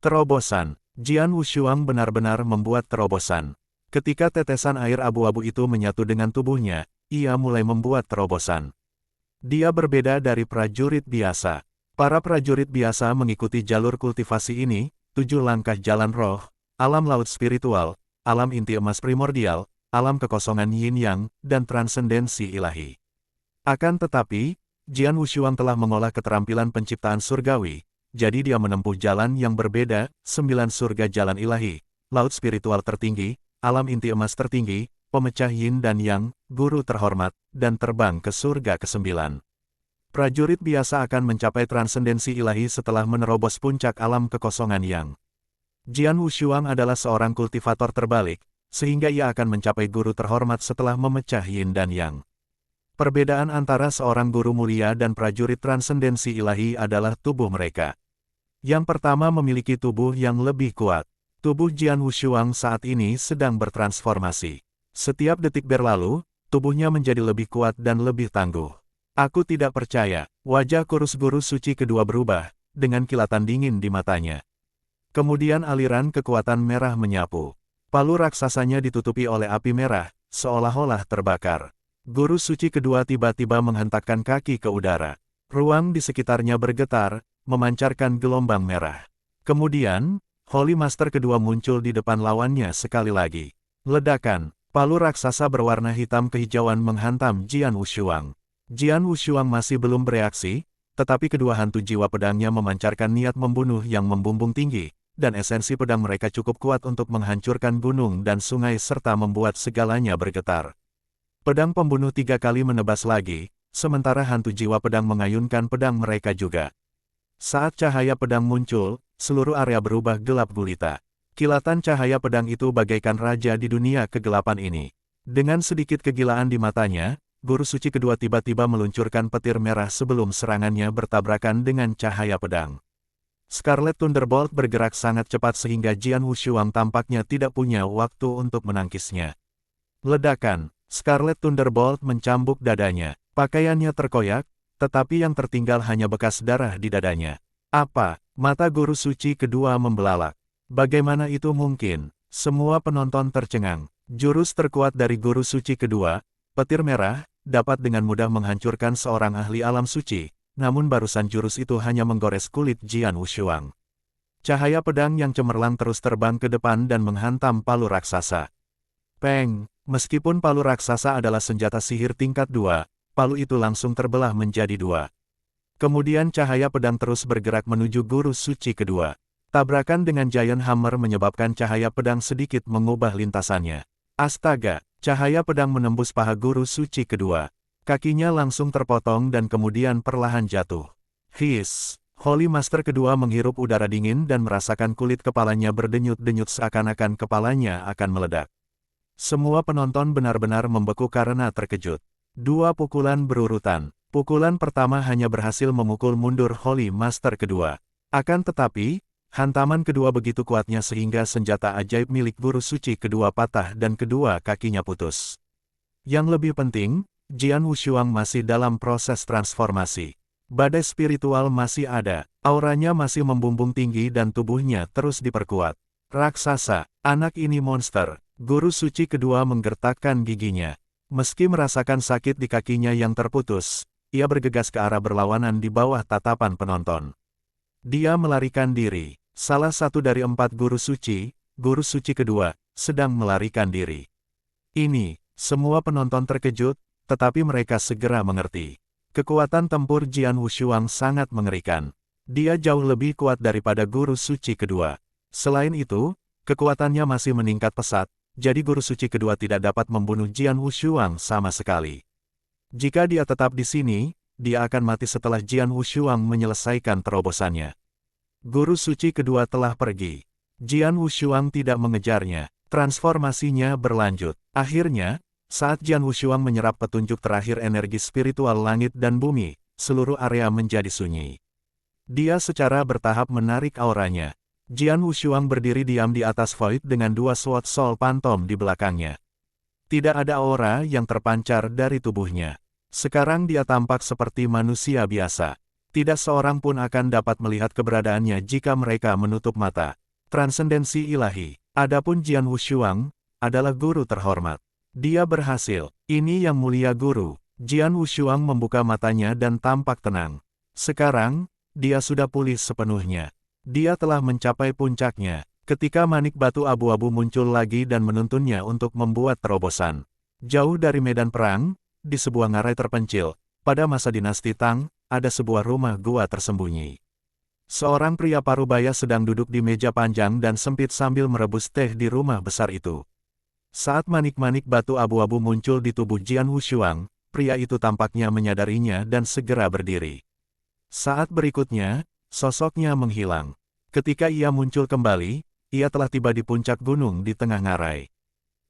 Terobosan. Jian Wushuang benar-benar membuat terobosan. Ketika tetesan air abu-abu itu menyatu dengan tubuhnya, ia mulai membuat terobosan. Dia berbeda dari prajurit biasa. Para prajurit biasa mengikuti jalur kultivasi ini, 7 langkah jalan roh, alam laut spiritual, alam inti emas primordial, alam kekosongan yin-yang, dan transendensi ilahi. Akan tetapi, Jian Wushuang telah mengolah keterampilan penciptaan surgawi, jadi dia menempuh jalan yang berbeda, 9 surga jalan ilahi, laut spiritual tertinggi, alam inti emas tertinggi, pemecah yin dan yang, guru terhormat, dan terbang ke surga ke-9. Prajurit biasa akan mencapai transendensi ilahi setelah menerobos puncak alam kekosongan yang. Jian Wushuang adalah seorang kultivator terbalik, sehingga ia akan mencapai guru terhormat setelah memecah yin dan yang. Perbedaan antara seorang guru mulia dan prajurit transendensi ilahi adalah tubuh mereka. Yang pertama memiliki tubuh yang lebih kuat. Tubuh Jian Wushuang saat ini sedang bertransformasi. Setiap detik berlalu, tubuhnya menjadi lebih kuat dan lebih tangguh. Aku tidak percaya. Wajah kurus guru suci kedua berubah, dengan kilatan dingin di matanya. Kemudian aliran kekuatan merah menyapu. Palu raksasanya ditutupi oleh api merah, seolah-olah terbakar. Guru suci kedua tiba-tiba menghentakkan kaki ke udara. Ruang di sekitarnya bergetar, memancarkan gelombang merah. Kemudian, Holy Master kedua muncul di depan lawannya sekali lagi. Ledakan, palu raksasa berwarna hitam kehijauan menghantam Jian Wushuang. Jian Wushuang masih belum bereaksi, tetapi kedua hantu jiwa pedangnya memancarkan niat membunuh yang membumbung tinggi, dan esensi pedang mereka cukup kuat untuk menghancurkan gunung dan sungai serta membuat segalanya bergetar. Pedang pembunuh 3 kali menebas lagi, sementara hantu jiwa pedang mengayunkan pedang mereka juga. Saat cahaya pedang muncul, seluruh area berubah gelap gulita. Kilatan cahaya pedang itu bagaikan raja di dunia kegelapan ini. Dengan sedikit kegilaan di matanya, guru suci kedua tiba-tiba meluncurkan petir merah sebelum serangannya bertabrakan dengan cahaya pedang. Scarlet Thunderbolt bergerak sangat cepat sehingga Jian Wushuang tampaknya tidak punya waktu untuk menangkisnya. Ledakan. Scarlet Thunderbolt mencambuk dadanya. Pakaiannya terkoyak, tetapi yang tertinggal hanya bekas darah di dadanya. Apa? Mata guru suci kedua membelalak. Bagaimana itu mungkin? Semua penonton tercengang. Jurus terkuat dari guru suci kedua, petir merah, dapat dengan mudah menghancurkan seorang ahli alam suci, namun barusan jurus itu hanya menggores kulit Jian Wushuang. Cahaya pedang yang cemerlang terus terbang ke depan dan menghantam palu raksasa. Peng! Meskipun palu raksasa adalah senjata sihir tingkat 2, palu itu langsung terbelah menjadi 2. Kemudian cahaya pedang terus bergerak menuju guru suci kedua. Tabrakan dengan Giant Hammer menyebabkan cahaya pedang sedikit mengubah lintasannya. Astaga! Cahaya pedang menembus paha guru suci kedua. Kakinya langsung terpotong dan kemudian perlahan jatuh. Hiss! Holy Master kedua menghirup udara dingin dan merasakan kulit kepalanya berdenyut-denyut seakan-akan kepalanya akan meledak. Semua penonton benar-benar membeku karena terkejut. 2 pukulan berurutan. Pukulan pertama hanya berhasil memukul mundur Holy Master kedua. Akan tetapi, hantaman kedua begitu kuatnya sehingga senjata ajaib milik guru suci kedua patah dan kedua kakinya putus. Yang lebih penting, Jian Wushuang masih dalam proses transformasi. Badai spiritual masih ada, auranya masih membumbung tinggi dan tubuhnya terus diperkuat. Raksasa, anak ini monster. Guru suci kedua menggertakkan giginya. Meski merasakan sakit di kakinya yang terputus, ia bergegas ke arah berlawanan di bawah tatapan penonton. Dia melarikan diri. Salah satu dari 4 guru suci kedua, sedang melarikan diri. Ini, semua penonton terkejut, tetapi mereka segera mengerti. Kekuatan tempur Jian Wushuang sangat mengerikan. Dia jauh lebih kuat daripada guru suci kedua. Selain itu, kekuatannya masih meningkat pesat. Jadi guru suci kedua tidak dapat membunuh Jian Wushuang sama sekali. Jika dia tetap di sini, dia akan mati setelah Jian Wushuang menyelesaikan terobosannya. Guru suci kedua telah pergi. Jian Wushuang tidak mengejarnya. Transformasinya berlanjut. Akhirnya, saat Jian Wushuang menyerap petunjuk terakhir energi spiritual langit dan bumi, seluruh area menjadi sunyi. Dia secara bertahap menarik auranya. Jian Wushuang berdiri diam di atas Void dengan 2 Sword Soul Phantom di belakangnya. Tidak ada aura yang terpancar dari tubuhnya. Sekarang dia tampak seperti manusia biasa. Tidak seorang pun akan dapat melihat keberadaannya jika mereka menutup mata. Transendensi ilahi. Adapun Jian Wushuang adalah guru terhormat. Dia berhasil. Ini yang mulia guru. Jian Wushuang membuka matanya dan tampak tenang. Sekarang, dia sudah pulih sepenuhnya. Dia telah mencapai puncaknya. Ketika manik batu abu-abu muncul lagi dan menuntunnya untuk membuat terobosan. Jauh dari medan perang, di sebuah ngarai terpencil, pada masa dinasti Tang, ada sebuah rumah gua tersembunyi. Seorang pria parubaya sedang duduk di meja panjang dan sempit sambil merebus teh di rumah besar itu. Saat manik-manik batu abu-abu muncul di tubuh Jian Wushuang, pria itu tampaknya menyadarinya dan segera berdiri. Saat berikutnya, sosoknya menghilang. Ketika ia muncul kembali, ia telah tiba di puncak gunung di tengah ngarai.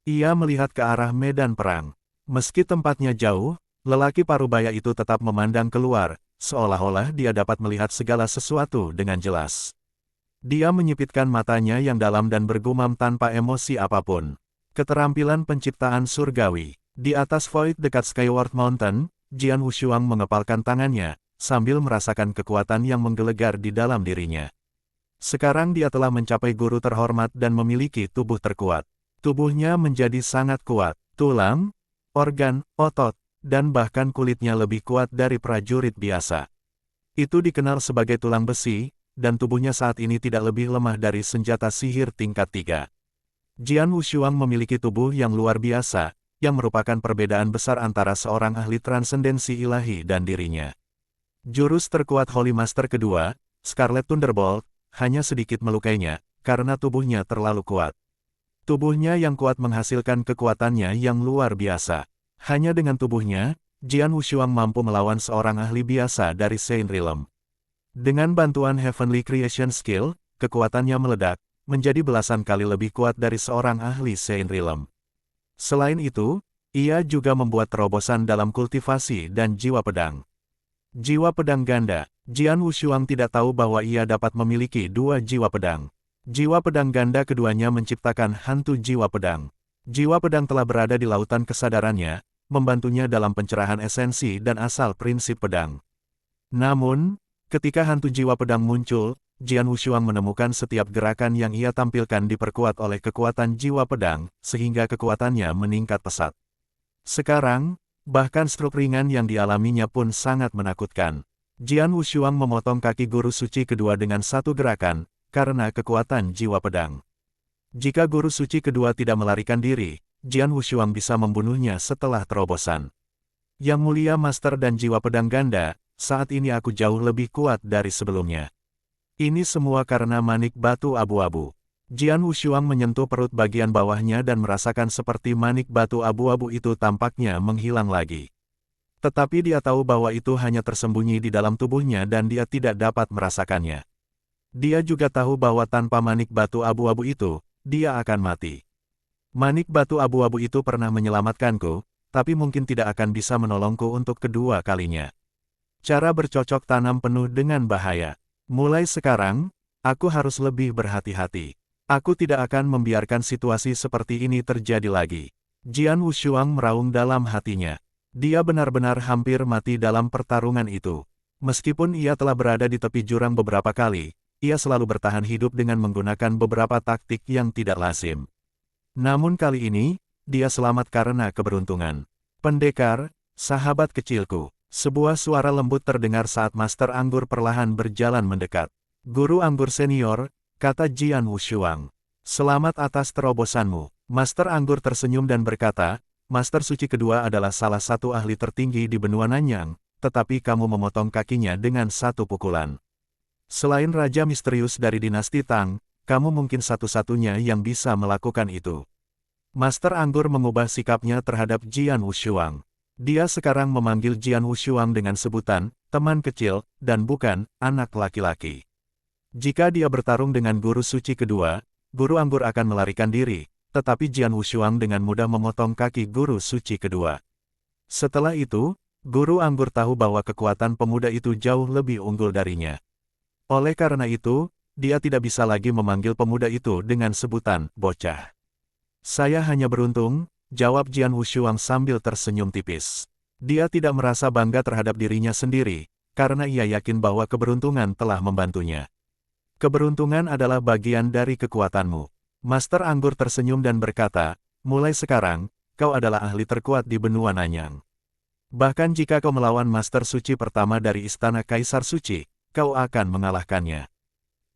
Ia melihat ke arah medan perang. Meski tempatnya jauh, lelaki parubaya itu tetap memandang keluar, seolah-olah dia dapat melihat segala sesuatu dengan jelas. Dia menyipitkan matanya yang dalam dan bergumam tanpa emosi apapun. Keterampilan penciptaan surgawi. Di atas Void dekat Skyward Mountain, Jian Wushuang mengepalkan tangannya, sambil merasakan kekuatan yang menggelegar di dalam dirinya. Sekarang dia telah mencapai guru terhormat dan memiliki tubuh terkuat. Tubuhnya menjadi sangat kuat. Tulang, organ, otot, dan bahkan kulitnya lebih kuat dari prajurit biasa. Itu dikenal sebagai tulang besi, dan tubuhnya saat ini tidak lebih lemah dari senjata sihir tingkat 3. Jian Wushuang memiliki tubuh yang luar biasa, yang merupakan perbedaan besar antara seorang ahli transendensi ilahi dan dirinya. Jurus terkuat Holy Master kedua, Scarlet Thunderbolt, hanya sedikit melukainya, karena tubuhnya terlalu kuat. Tubuhnya yang kuat menghasilkan kekuatannya yang luar biasa. Hanya dengan tubuhnya, Jian Wushuang mampu melawan seorang ahli biasa dari Saint Realm. Dengan bantuan Heavenly Creation Skill, kekuatannya meledak, menjadi belasan kali lebih kuat dari seorang ahli Saint Realm. Selain itu, ia juga membuat terobosan dalam kultivasi dan jiwa pedang. Jiwa pedang ganda. Jian Wushuang tidak tahu bahwa ia dapat memiliki 2 jiwa pedang. Jiwa pedang ganda keduanya menciptakan hantu jiwa pedang. Jiwa pedang telah berada di lautan kesadarannya, membantunya dalam pencerahan esensi dan asal prinsip pedang. Namun, ketika hantu jiwa pedang muncul, Jian Wushuang menemukan setiap gerakan yang ia tampilkan diperkuat oleh kekuatan jiwa pedang, sehingga kekuatannya meningkat pesat. Sekarang, bahkan stroke ringan yang dialaminya pun sangat menakutkan. Jian Wushuang memotong kaki guru suci kedua dengan satu gerakan, karena kekuatan jiwa pedang. Jika guru suci kedua tidak melarikan diri, Jian Wushuang bisa membunuhnya setelah terobosan. Yang mulia Master dan jiwa pedang ganda, saat ini aku jauh lebih kuat dari sebelumnya. Ini semua karena manik batu abu-abu. Jian Wushuang menyentuh perut bagian bawahnya dan merasakan seperti manik batu abu-abu itu tampaknya menghilang lagi. Tetapi dia tahu bahwa itu hanya tersembunyi di dalam tubuhnya dan dia tidak dapat merasakannya. Dia juga tahu bahwa tanpa manik batu abu-abu itu, dia akan mati. Manik batu abu-abu itu pernah menyelamatkanku, tapi mungkin tidak akan bisa menolongku untuk kedua kalinya. Cara bercocok tanam penuh dengan bahaya. Mulai sekarang, aku harus lebih berhati-hati. Aku tidak akan membiarkan situasi seperti ini terjadi lagi. Jian Wushuang meraung dalam hatinya. Dia benar-benar hampir mati dalam pertarungan itu. Meskipun ia telah berada di tepi jurang beberapa kali, ia selalu bertahan hidup dengan menggunakan beberapa taktik yang tidak lazim. Namun kali ini, dia selamat karena keberuntungan. Pendekar, sahabat kecilku. Sebuah suara lembut terdengar saat Master Anggur perlahan berjalan mendekat. Guru Anggur Senior, kata Jian Wushuang. Selamat atas terobosanmu. Master Anggur tersenyum dan berkata, Master Suci kedua adalah salah satu ahli tertinggi di benua Nanyang, tetapi kamu memotong kakinya dengan satu pukulan. Selain Raja Misterius dari dinasti Tang, kamu mungkin satu-satunya yang bisa melakukan itu. Master Anggur mengubah sikapnya terhadap Jian Wushuang. Dia sekarang memanggil Jian Wushuang dengan sebutan, teman kecil, dan bukan, anak laki-laki. Jika dia bertarung dengan guru suci kedua, guru Anggur akan melarikan diri, tetapi Jian Wushuang dengan mudah memotong kaki guru suci kedua. Setelah itu, guru Anggur tahu bahwa kekuatan pemuda itu jauh lebih unggul darinya. Oleh karena itu, dia tidak bisa lagi memanggil pemuda itu dengan sebutan, bocah. Saya hanya beruntung, jawab Jian Wushuang sambil tersenyum tipis. Dia tidak merasa bangga terhadap dirinya sendiri, karena ia yakin bahwa keberuntungan telah membantunya. Keberuntungan adalah bagian dari kekuatanmu. Master Anggur tersenyum dan berkata, mulai sekarang, kau adalah ahli terkuat di benua Nanyang. Bahkan jika kau melawan Master Suci pertama dari Istana Kaisar Suci, kau akan mengalahkannya.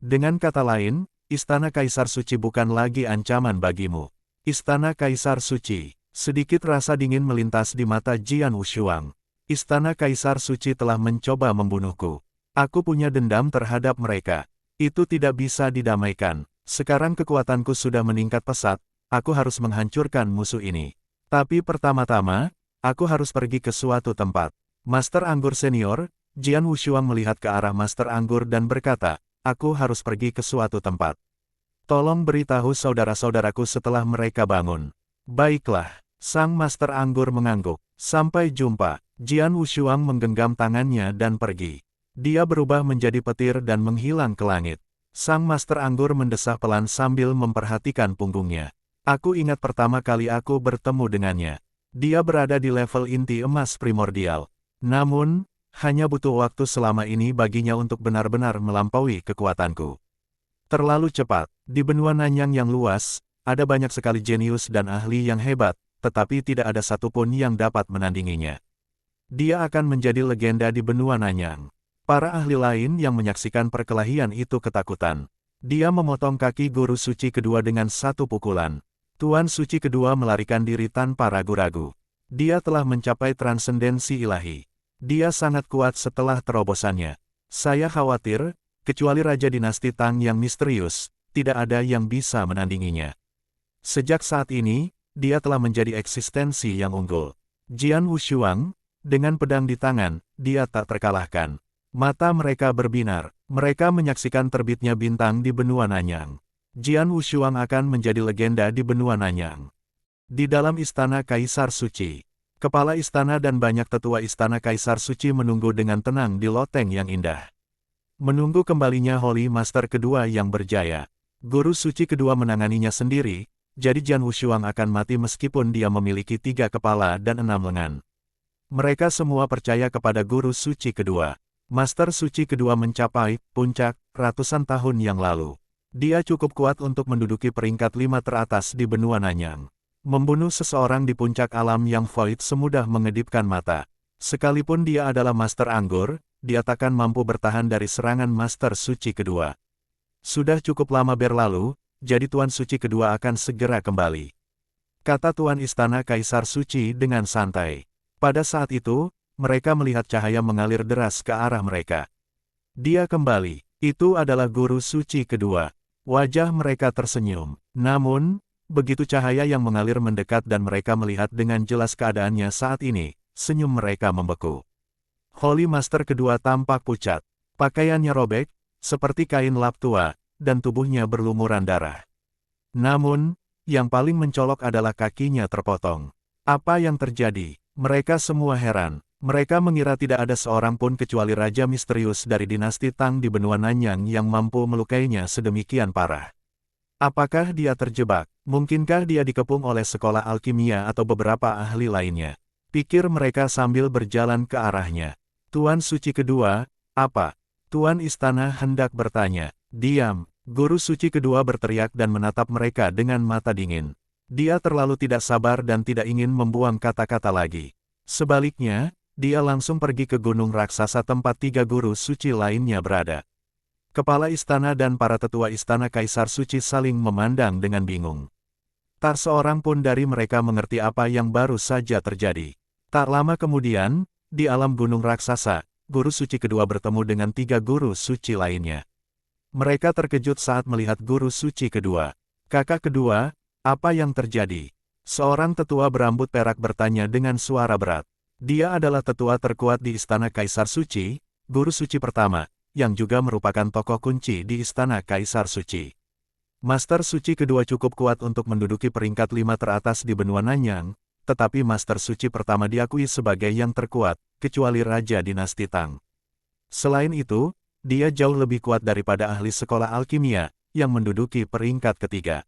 Dengan kata lain, Istana Kaisar Suci bukan lagi ancaman bagimu. Istana Kaisar Suci. Sedikit rasa dingin melintas di mata Jian Wushuang. Istana Kaisar Suci telah mencoba membunuhku. Aku punya dendam terhadap mereka. Itu tidak bisa didamaikan. Sekarang kekuatanku sudah meningkat pesat, aku harus menghancurkan musuh ini. Tapi pertama-tama, aku harus pergi ke suatu tempat. Master Anggur Senior, Jian Wushuang melihat ke arah Master Anggur dan berkata, aku harus pergi ke suatu tempat. Tolong beritahu saudara-saudaraku setelah mereka bangun. Baiklah, sang Master Anggur mengangguk. Sampai jumpa. Jian Wushuang menggenggam tangannya dan pergi. Dia berubah menjadi petir dan menghilang ke langit. Sang Master Anggur mendesah pelan sambil memperhatikan punggungnya. Aku ingat pertama kali aku bertemu dengannya. Dia berada di level inti emas primordial. Namun, hanya butuh waktu selama ini baginya untuk benar-benar melampaui kekuatanku. Terlalu cepat. Di benua Nanyang yang luas, ada banyak sekali jenius dan ahli yang hebat, tetapi tidak ada satupun yang dapat menandinginya. Dia akan menjadi legenda di benua Nanyang. Para ahli lain yang menyaksikan perkelahian itu ketakutan. Dia memotong kaki guru suci kedua dengan satu pukulan. Tuan suci kedua melarikan diri tanpa ragu-ragu. Dia telah mencapai transendensi ilahi. Dia sangat kuat setelah terobosannya. Saya khawatir, kecuali Raja Dinasti Tang yang misterius, tidak ada yang bisa menandinginya. Sejak saat ini, dia telah menjadi eksistensi yang unggul. Jian Wushuang, dengan pedang di tangan, dia tak terkalahkan. Mata mereka berbinar, mereka menyaksikan terbitnya bintang di benua Nanyang. Jian Wushuang akan menjadi legenda di benua Nanyang. Di dalam Istana Kaisar Suci, kepala istana dan banyak tetua Istana Kaisar Suci menunggu dengan tenang di loteng yang indah. Menunggu kembalinya Holy Master kedua yang berjaya. Guru suci kedua menanganinya sendiri, jadi Jian Wushuang akan mati meskipun dia memiliki 3 kepala dan 6 lengan. Mereka semua percaya kepada guru suci kedua. Master suci kedua mencapai puncak ratusan tahun yang lalu. Dia cukup kuat untuk menduduki peringkat 5 teratas di benua Nanyang. Membunuh seseorang di puncak alam yang void semudah mengedipkan mata. Sekalipun dia adalah Master Anggur, dia takkan mampu bertahan dari serangan Master Suci kedua. Sudah cukup lama berlalu, jadi Tuan Suci kedua akan segera kembali. Kata Tuan Istana Kaisar Suci dengan santai. Pada saat itu, mereka melihat cahaya mengalir deras ke arah mereka. Dia kembali. Itu adalah Guru Suci kedua. Wajah mereka tersenyum. Namun, begitu cahaya yang mengalir mendekat dan mereka melihat dengan jelas keadaannya saat ini, senyum mereka membeku. Holy Master kedua tampak pucat. Pakaiannya robek, seperti kain lap tua, dan tubuhnya berlumuran darah. Namun, yang paling mencolok adalah kakinya terpotong. Apa yang terjadi? Mereka semua heran. Mereka mengira tidak ada seorang pun kecuali Raja Misterius dari dinasti Tang di benua Nanyang yang mampu melukainya sedemikian parah. Apakah dia terjebak? Mungkinkah dia dikepung oleh sekolah alkimia atau beberapa ahli lainnya? Pikir mereka sambil berjalan ke arahnya. Tuan Suci kedua, apa? Tuan Istana hendak bertanya. Diam. Guru Suci kedua berteriak dan menatap mereka dengan mata dingin. Dia terlalu tidak sabar dan tidak ingin membuang kata-kata lagi. Sebaliknya, dia langsung pergi ke gunung raksasa tempat 3 guru suci lainnya berada. Kepala istana dan para tetua Istana Kaisar Suci saling memandang dengan bingung. Tak seorang pun dari mereka mengerti apa yang baru saja terjadi. Tak lama kemudian, di alam gunung raksasa, guru suci kedua bertemu dengan 3 guru suci lainnya. Mereka terkejut saat melihat guru suci kedua. Kakak kedua, apa yang terjadi? Seorang tetua berambut perak bertanya dengan suara berat. Dia adalah tetua terkuat di Istana Kaisar Suci, guru suci pertama, yang juga merupakan tokoh kunci di Istana Kaisar Suci. Master Suci kedua cukup kuat untuk menduduki peringkat 5 teratas di benua Nanyang, tetapi Master Suci pertama diakui sebagai yang terkuat, kecuali Raja Dinasti Tang. Selain itu, dia jauh lebih kuat daripada ahli sekolah alkimia, yang menduduki peringkat ketiga.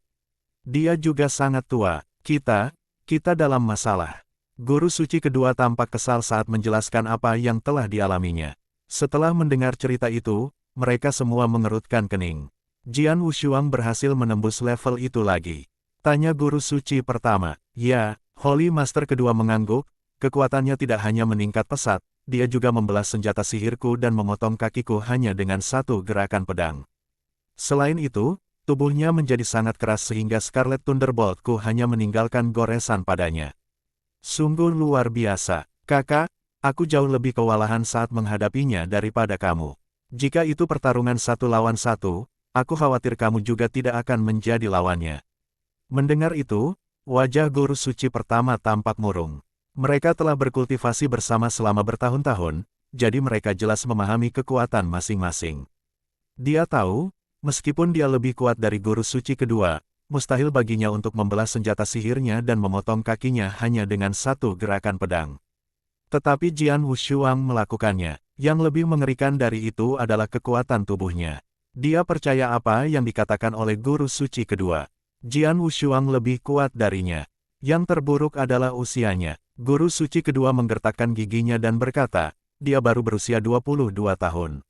Dia juga sangat tua. Kita dalam masalah. Guru suci kedua tampak kesal saat menjelaskan apa yang telah dialaminya. Setelah mendengar cerita itu, mereka semua mengerutkan kening. Jian Wushuang berhasil menembus level itu lagi. Tanya guru suci pertama. Ya, Holy Master kedua mengangguk, kekuatannya tidak hanya meningkat pesat, dia juga membelah senjata sihirku dan memotong kakiku hanya dengan satu gerakan pedang. Selain itu, tubuhnya menjadi sangat keras sehingga Scarlet Thunderbolt-ku hanya meninggalkan goresan padanya. Sungguh luar biasa, kakak, aku jauh lebih kewalahan saat menghadapinya daripada kamu. Jika itu pertarungan 1 lawan 1, aku khawatir kamu juga tidak akan menjadi lawannya. Mendengar itu, wajah guru suci pertama tampak murung. Mereka telah berkultivasi bersama selama bertahun-tahun, jadi mereka jelas memahami kekuatan masing-masing. Dia tahu, meskipun dia lebih kuat dari guru suci kedua, mustahil baginya untuk membelah senjata sihirnya dan memotong kakinya hanya dengan satu gerakan pedang. Tetapi Jian Wushuang melakukannya. Yang lebih mengerikan dari itu adalah kekuatan tubuhnya. Dia percaya apa yang dikatakan oleh guru suci kedua. Jian Wushuang lebih kuat darinya. Yang terburuk adalah usianya. Guru suci kedua menggertakkan giginya dan berkata, dia baru berusia 22 tahun.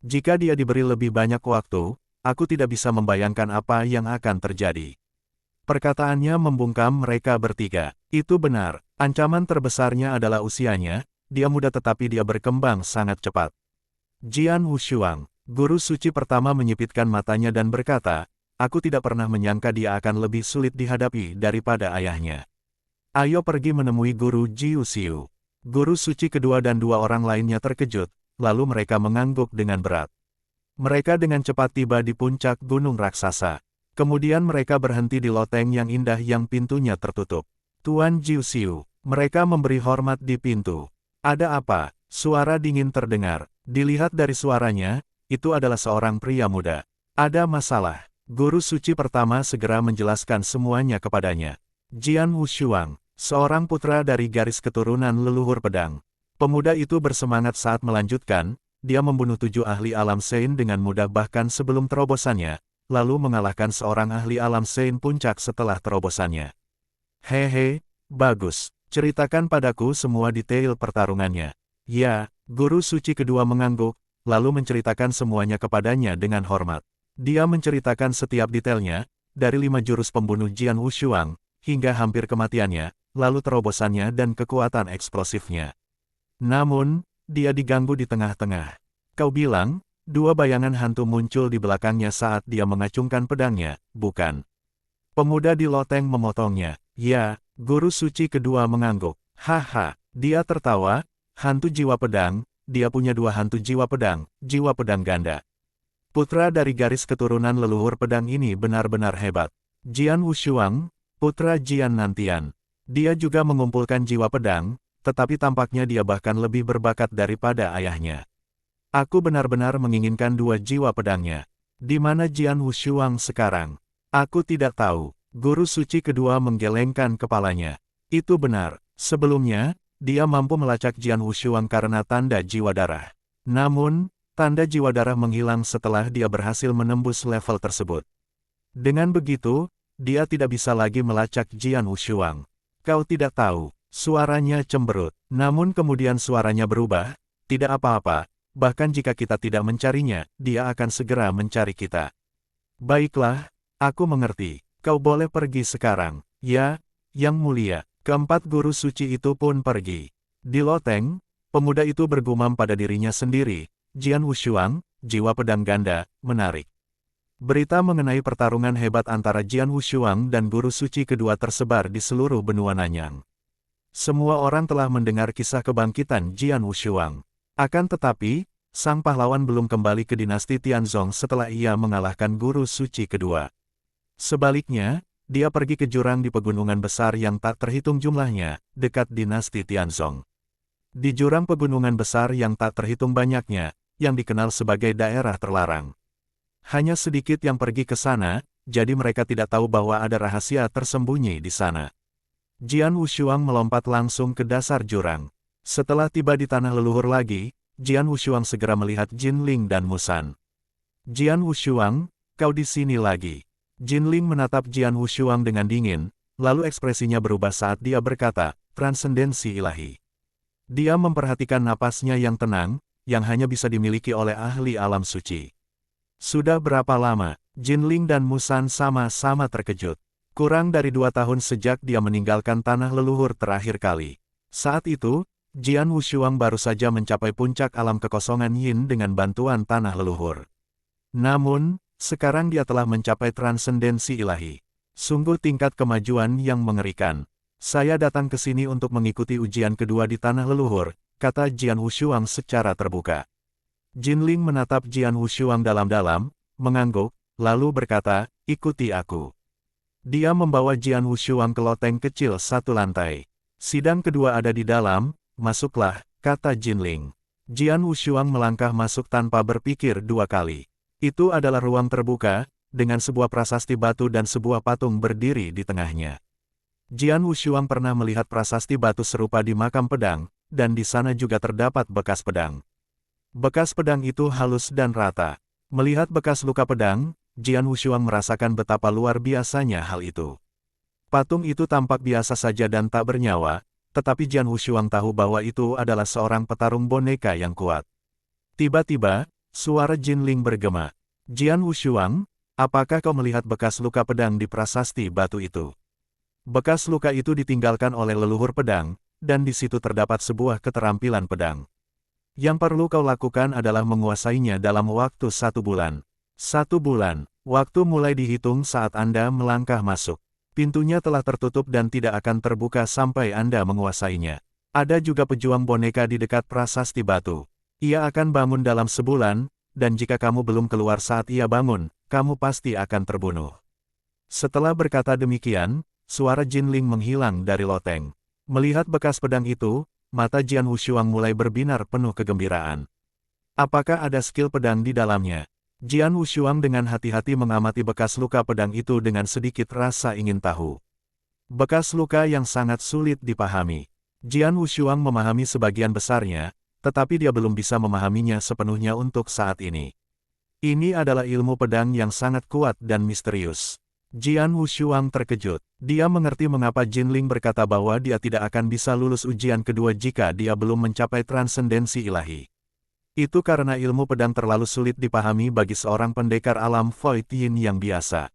Jika dia diberi lebih banyak waktu, aku tidak bisa membayangkan apa yang akan terjadi. Perkataannya membungkam mereka bertiga. Itu benar, ancaman terbesarnya adalah usianya, dia muda tetapi dia berkembang sangat cepat. Jian Wushuang, guru suci pertama menyipitkan matanya dan berkata, aku tidak pernah menyangka dia akan lebih sulit dihadapi daripada ayahnya. Ayo pergi menemui guru Jiu Xiu. Guru suci kedua dan dua orang lainnya terkejut, lalu mereka mengangguk dengan berat. Mereka dengan cepat tiba di puncak gunung raksasa. Kemudian mereka berhenti di loteng yang indah yang pintunya tertutup. Tuan Jiu Xiu, mereka memberi hormat di pintu. Ada apa? Suara dingin terdengar. Dilihat dari suaranya, itu adalah seorang pria muda. Ada masalah. Guru suci pertama segera menjelaskan semuanya kepadanya. Jian Wushuang, seorang putra dari garis keturunan leluhur pedang. Pemuda itu bersemangat saat melanjutkan, dia membunuh 7 ahli alam Sein dengan mudah bahkan sebelum terobosannya, lalu mengalahkan seorang ahli alam Sein puncak setelah terobosannya. Hehe, bagus. Ceritakan padaku semua detail pertarungannya. Ya, guru suci kedua mengangguk, lalu menceritakan semuanya kepadanya dengan hormat. Dia menceritakan setiap detailnya, dari 5 jurus pembunuh Jian Wushuang, hingga hampir kematiannya, lalu terobosannya dan kekuatan eksplosifnya. Namun, dia diganggu di tengah-tengah. Kau bilang, 2 bayangan hantu muncul di belakangnya saat dia mengacungkan pedangnya, bukan? Pemuda di loteng memotongnya. Ya, guru suci kedua mengangguk. Haha, dia tertawa, hantu jiwa pedang, dia punya 2 hantu jiwa pedang ganda. Putra dari garis keturunan leluhur pedang ini benar-benar hebat. Jian Wushuang, putra Jian Nantian. Dia juga mengumpulkan jiwa pedang, tetapi tampaknya dia bahkan lebih berbakat daripada ayahnya. Aku benar-benar menginginkan 2 jiwa pedangnya. Di mana Jian Wushuang sekarang? Aku tidak tahu. Guru suci kedua menggelengkan kepalanya. Itu benar. Sebelumnya, dia mampu melacak Jian Wushuang karena tanda jiwa darah. Namun, tanda jiwa darah menghilang setelah dia berhasil menembus level tersebut. Dengan begitu, dia tidak bisa lagi melacak Jian Wushuang. Kau tidak tahu, suaranya cemberut. Namun kemudian suaranya berubah, tidak apa-apa, bahkan jika kita tidak mencarinya, dia akan segera mencari kita. Baiklah, aku mengerti. Kau boleh pergi sekarang. Ya, Yang Mulia. Keempat guru suci itu pun pergi. Di loteng, pemuda itu bergumam pada dirinya sendiri, Jian Wushuang, jiwa pedang ganda, menarik. Berita mengenai pertarungan hebat antara Jian Wushuang dan guru suci kedua tersebar di seluruh benua Nanyang. Semua orang telah mendengar kisah kebangkitan Jian Wushuang. Akan tetapi, sang pahlawan belum kembali ke dinasti Tianzong setelah ia mengalahkan guru suci kedua. Sebaliknya, dia pergi ke jurang di pegunungan besar yang tak terhitung jumlahnya, dekat dinasti Tianzong. Di jurang pegunungan besar yang tak terhitung banyaknya, yang dikenal sebagai daerah terlarang. Hanya sedikit yang pergi ke sana, jadi mereka tidak tahu bahwa ada rahasia tersembunyi di sana. Jian Wushuang melompat langsung ke dasar jurang. Setelah tiba di tanah leluhur lagi, Jian Wushuang segera melihat Jin Ling dan Musan. Jian Wushuang, kau di sini lagi. Jin Ling menatap Jian Wushuang dengan dingin, lalu ekspresinya berubah saat dia berkata, transendensi ilahi. Dia memperhatikan napasnya yang tenang, yang hanya bisa dimiliki oleh ahli alam suci. Sudah berapa lama, Jinling dan Musan sama-sama terkejut. Kurang dari 2 tahun sejak dia meninggalkan tanah leluhur terakhir kali. Saat itu, Jian Wushuang baru saja mencapai puncak alam kekosongan Yin dengan bantuan tanah leluhur. Namun, sekarang dia telah mencapai transendensi ilahi. Sungguh tingkat kemajuan yang mengerikan. Saya datang ke sini untuk mengikuti ujian kedua di tanah leluhur, kata Jian Wushuang secara terbuka. Jinling menatap Jian Wushuang dalam-dalam, mengangguk, lalu berkata, ikuti aku. Dia membawa Jian Wushuang ke loteng kecil 1 lantai. Sidang kedua ada di dalam, masuklah, kata Jinling. Jian Wushuang melangkah masuk tanpa berpikir 2 kali. Itu adalah ruang terbuka, dengan sebuah prasasti batu dan sebuah patung berdiri di tengahnya. Jian Wushuang pernah melihat prasasti batu serupa di makam pedang, dan di sana juga terdapat bekas pedang. Bekas pedang itu halus dan rata. Melihat bekas luka pedang, Jian Wushuang merasakan betapa luar biasanya hal itu. Patung itu tampak biasa saja dan tak bernyawa, tetapi Jian Wushuang tahu bahwa itu adalah seorang petarung boneka yang kuat. Tiba-tiba, suara Jinling bergema. Jian Wushuang, apakah kau melihat bekas luka pedang di prasasti batu itu? Bekas luka itu ditinggalkan oleh leluhur pedang, dan di situ terdapat sebuah keterampilan pedang. Yang perlu kau lakukan adalah menguasainya dalam waktu 1 bulan. 1 bulan, waktu mulai dihitung saat Anda melangkah masuk. Pintunya telah tertutup dan tidak akan terbuka sampai Anda menguasainya. Ada juga pejuang boneka di dekat prasasti batu. Ia akan bangun dalam sebulan, dan jika kamu belum keluar saat ia bangun, kamu pasti akan terbunuh. Setelah berkata demikian, suara Jinling menghilang dari loteng. Melihat bekas pedang itu, mata Jian Wushuang mulai berbinar penuh kegembiraan. Apakah ada skill pedang di dalamnya? Jian Wushuang dengan hati-hati mengamati bekas luka pedang itu dengan sedikit rasa ingin tahu. Bekas luka yang sangat sulit dipahami. Jian Wushuang memahami sebagian besarnya, tetapi dia belum bisa memahaminya sepenuhnya untuk saat ini. Ini adalah ilmu pedang yang sangat kuat dan misterius. Jian Wushuang terkejut. Dia mengerti mengapa Jinling berkata bahwa dia tidak akan bisa lulus ujian kedua jika dia belum mencapai transendensi ilahi. Itu karena ilmu pedang terlalu sulit dipahami bagi seorang pendekar alam Void Yin yang biasa.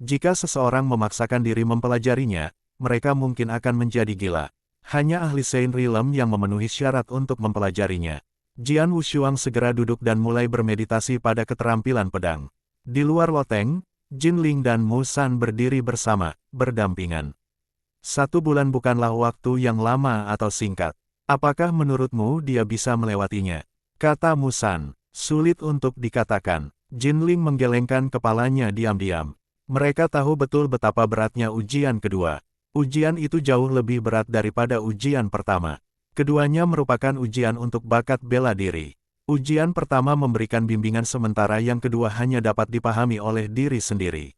Jika seseorang memaksakan diri mempelajarinya, mereka mungkin akan menjadi gila. Hanya ahli Sein Realm yang memenuhi syarat untuk mempelajarinya. Jian Wushuang segera duduk dan mulai bermeditasi pada keterampilan pedang. Di luar loteng, Jinling dan Musan berdiri bersama, berdampingan. 1 bulan bukanlah waktu yang lama atau singkat. Apakah menurutmu dia bisa melewatinya? Kata Musan. Sulit untuk dikatakan. Jinling menggelengkan kepalanya diam-diam. Mereka tahu betul betapa beratnya ujian kedua. Ujian itu jauh lebih berat daripada ujian pertama. Keduanya merupakan ujian untuk bakat bela diri. Ujian pertama memberikan bimbingan sementara, yang kedua hanya dapat dipahami oleh diri sendiri.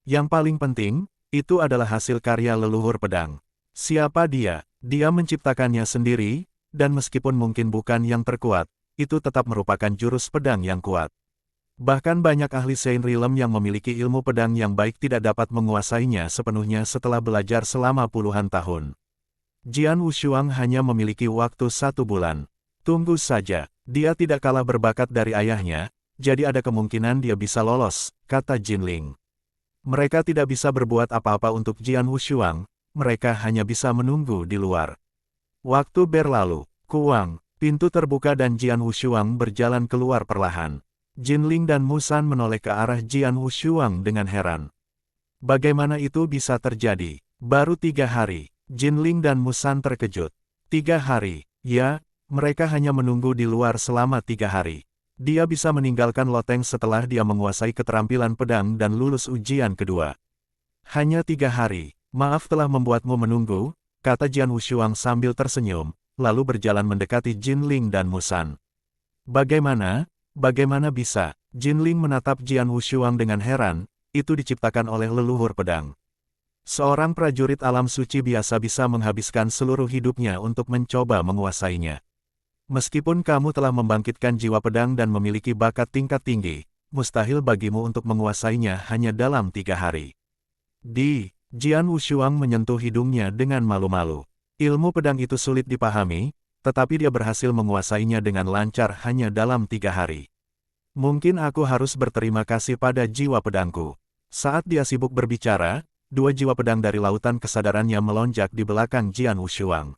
Yang paling penting, itu adalah hasil karya leluhur pedang. Siapa dia? Dia menciptakannya sendiri, dan meskipun mungkin bukan yang terkuat, itu tetap merupakan jurus pedang yang kuat. Bahkan banyak ahli Sein Realm yang memiliki ilmu pedang yang baik tidak dapat menguasainya sepenuhnya setelah belajar selama puluhan tahun. Jian Wushuang hanya memiliki waktu 1 bulan. Tunggu saja, dia tidak kalah berbakat dari ayahnya, jadi ada kemungkinan dia bisa lolos, kata Jinling. Mereka tidak bisa berbuat apa-apa untuk Jian Wushuang, mereka hanya bisa menunggu di luar. Waktu berlalu, kuang, pintu terbuka dan Jian Wushuang berjalan keluar perlahan. Jinling dan Musan menoleh ke arah Jian Wushuang dengan heran. Bagaimana itu bisa terjadi? Baru 3 hari, Jinling dan Musan terkejut. 3 hari, ya, mereka hanya menunggu di luar selama 3 hari. Dia bisa meninggalkan loteng setelah dia menguasai keterampilan pedang dan lulus ujian kedua. Hanya 3 hari, maaf telah membuatmu menunggu, kata Jian Wushuang sambil tersenyum, lalu berjalan mendekati Jinling dan Musan. Bagaimana bisa? Jinling menatap Jian Wushuang dengan heran, itu diciptakan oleh leluhur pedang. Seorang prajurit alam suci biasa bisa menghabiskan seluruh hidupnya untuk mencoba menguasainya. Meskipun kamu telah membangkitkan jiwa pedang dan memiliki bakat tingkat tinggi, mustahil bagimu untuk menguasainya hanya dalam 3 hari. Jian Wushuang menyentuh hidungnya dengan malu-malu. Ilmu pedang itu sulit dipahami, tetapi dia berhasil menguasainya dengan lancar hanya dalam 3 hari. Mungkin aku harus berterima kasih pada jiwa pedangku. Saat dia sibuk berbicara, 2 jiwa pedang dari lautan kesadarannya melonjak di belakang Jian Wushuang.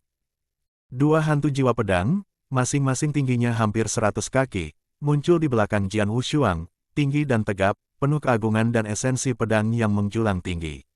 2 hantu jiwa pedang, masing-masing tingginya hampir 100 kaki, muncul di belakang Jian Wushuang, tinggi dan tegap, penuh keagungan dan esensi pedang yang menjulang tinggi.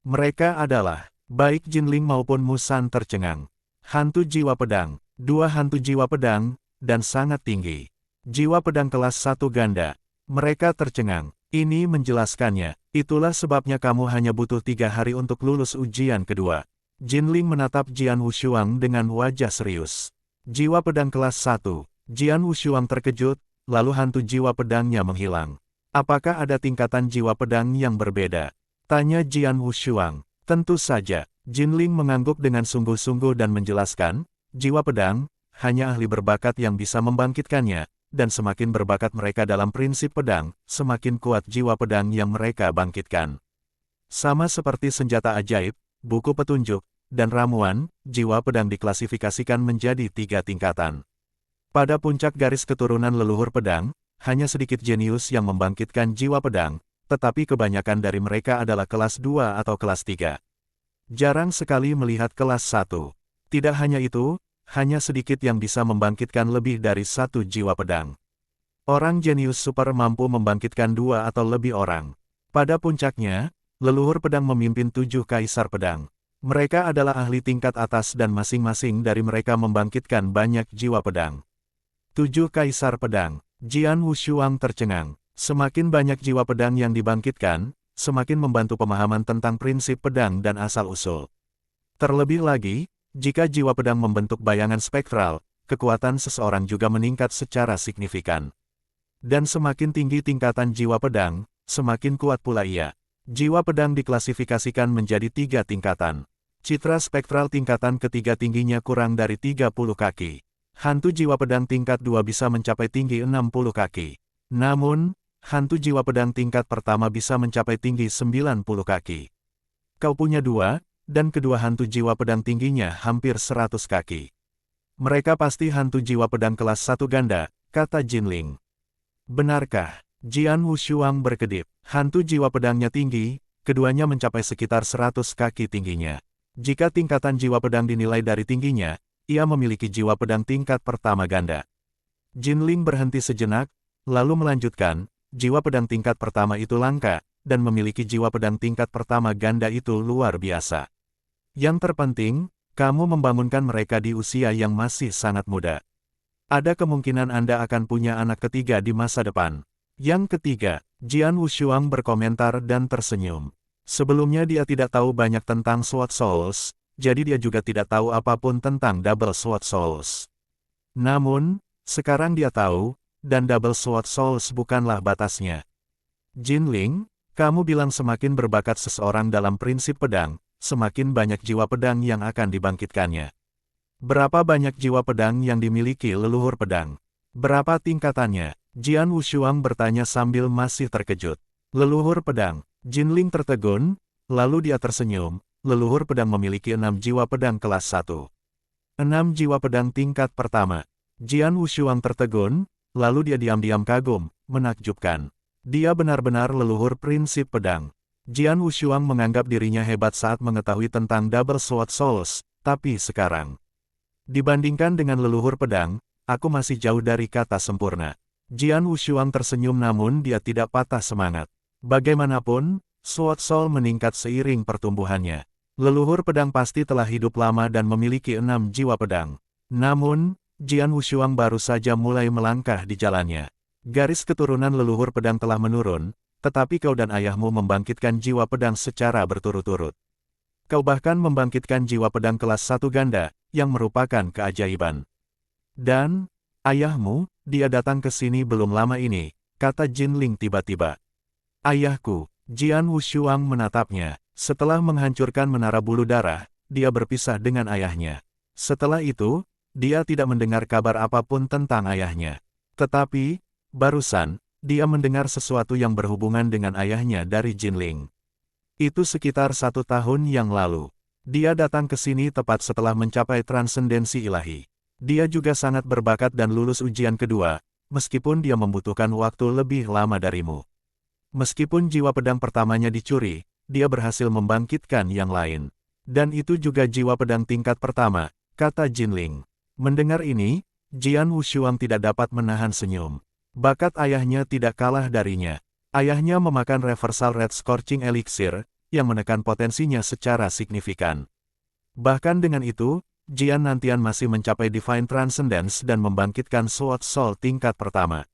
Mereka adalah, baik Jinling maupun Musan tercengang. Hantu jiwa pedang, 2 hantu jiwa pedang, dan sangat tinggi. Jiwa pedang kelas 1 ganda. Mereka tercengang. Ini menjelaskannya, itulah sebabnya kamu hanya butuh 3 hari untuk lulus ujian kedua. Jinling menatap Jian Wushuang dengan wajah serius. Jiwa pedang kelas 1. Jian Wushuang terkejut, lalu hantu jiwa pedangnya menghilang. Apakah ada tingkatan jiwa pedang yang berbeda? Tanya Jian Wushuang. Tentu saja. Jinling mengangguk dengan sungguh-sungguh dan menjelaskan, jiwa pedang, hanya ahli berbakat yang bisa membangkitkannya, dan semakin berbakat mereka dalam prinsip pedang, semakin kuat jiwa pedang yang mereka bangkitkan. Sama seperti senjata ajaib, buku petunjuk, dan ramuan, jiwa pedang diklasifikasikan menjadi 3 tingkatan. Pada puncak garis keturunan leluhur pedang, hanya sedikit jenius yang membangkitkan jiwa pedang, tetapi kebanyakan dari mereka adalah kelas 2 atau kelas 3. Jarang sekali melihat kelas 1. Tidak hanya itu, hanya sedikit yang bisa membangkitkan lebih dari 1 jiwa pedang. Orang jenius super mampu membangkitkan 2 atau lebih orang. Pada puncaknya, leluhur pedang memimpin 7 kaisar pedang. Mereka adalah ahli tingkat atas dan masing-masing dari mereka membangkitkan banyak jiwa pedang. 7 kaisar pedang. Jian Wushuang tercengang. Semakin banyak jiwa pedang yang dibangkitkan, semakin membantu pemahaman tentang prinsip pedang dan asal-usul. Terlebih lagi, jika jiwa pedang membentuk bayangan spektral, kekuatan seseorang juga meningkat secara signifikan. Dan semakin tinggi tingkatan jiwa pedang, semakin kuat pula ia. Jiwa pedang diklasifikasikan menjadi 3 tingkatan. Citra spektral tingkatan ketiga tingginya kurang dari 30 kaki. Hantu jiwa pedang tingkat 2 bisa mencapai tinggi 60 kaki. Namun, hantu jiwa pedang tingkat pertama bisa mencapai tinggi 90 kaki. Kau punya 2, dan kedua hantu jiwa pedang tingginya hampir 100 kaki. Mereka pasti hantu jiwa pedang kelas 1 ganda, kata Jinling. Benarkah? Jian Wushuang berkedip. Hantu jiwa pedangnya tinggi, keduanya mencapai sekitar 100 kaki tingginya. Jika tingkatan jiwa pedang dinilai dari tingginya, ia memiliki jiwa pedang tingkat pertama ganda. Jinling berhenti sejenak, lalu melanjutkan, jiwa pedang tingkat pertama itu langka, dan memiliki jiwa pedang tingkat pertama ganda itu luar biasa. Yang terpenting, kamu membangunkan mereka di usia yang masih sangat muda. Ada kemungkinan Anda akan punya anak ketiga di masa depan. Yang ketiga, Jian Wushuang berkomentar dan tersenyum. Sebelumnya dia tidak tahu banyak tentang Sword Souls, jadi dia juga tidak tahu apapun tentang Double Sword Souls. Namun, sekarang dia tahu, dan Double Sword Souls bukanlah batasnya. Jinling, kamu bilang semakin berbakat seseorang dalam prinsip pedang, semakin banyak jiwa pedang yang akan dibangkitkannya. Berapa banyak jiwa pedang yang dimiliki leluhur pedang? Berapa tingkatannya? Jian Wushuang bertanya sambil masih terkejut. Leluhur pedang. Jinling tertegun, lalu dia tersenyum. Leluhur pedang memiliki 6 jiwa pedang kelas 1. 6 jiwa pedang tingkat pertama. Jian Wushuang tertegun, lalu dia diam-diam kagum, menakjubkan. Dia benar-benar leluhur prinsip pedang. Jian Wushuang menganggap dirinya hebat saat mengetahui tentang Double Sword Souls, tapi sekarang, dibandingkan dengan leluhur pedang, aku masih jauh dari kata sempurna. Jian Wushuang tersenyum namun dia tidak patah semangat. Bagaimanapun, Sword Soul meningkat seiring pertumbuhannya. Leluhur pedang pasti telah hidup lama dan memiliki 6 jiwa pedang. Namun, Jian Wushuang baru saja mulai melangkah di jalannya. Garis keturunan leluhur pedang telah menurun, tetapi kau dan ayahmu membangkitkan jiwa pedang secara berturut-turut. Kau bahkan membangkitkan jiwa pedang kelas 1 ganda, yang merupakan keajaiban. Dan, ayahmu, dia datang ke sini belum lama ini, kata Jinling tiba-tiba. Ayahku, Jian Wushuang menatapnya. Setelah menghancurkan menara bulu darah, dia berpisah dengan ayahnya. Setelah itu, dia tidak mendengar kabar apapun tentang ayahnya. Tetapi, barusan, dia mendengar sesuatu yang berhubungan dengan ayahnya dari Jinling. Itu sekitar 1 tahun yang lalu. Dia datang ke sini tepat setelah mencapai transendensi ilahi. Dia juga sangat berbakat dan lulus ujian kedua, meskipun dia membutuhkan waktu lebih lama darimu. Meskipun jiwa pedang pertamanya dicuri, dia berhasil membangkitkan yang lain. Dan itu juga jiwa pedang tingkat pertama, kata Jinling. Mendengar ini, Jian Wushuang tidak dapat menahan senyum. Bakat ayahnya tidak kalah darinya. Ayahnya memakan Reversal Red Scorching Elixir, yang menekan potensinya secara signifikan. Bahkan dengan itu, Jian Nantian masih mencapai Divine Transcendence dan membangkitkan Sword Soul tingkat pertama.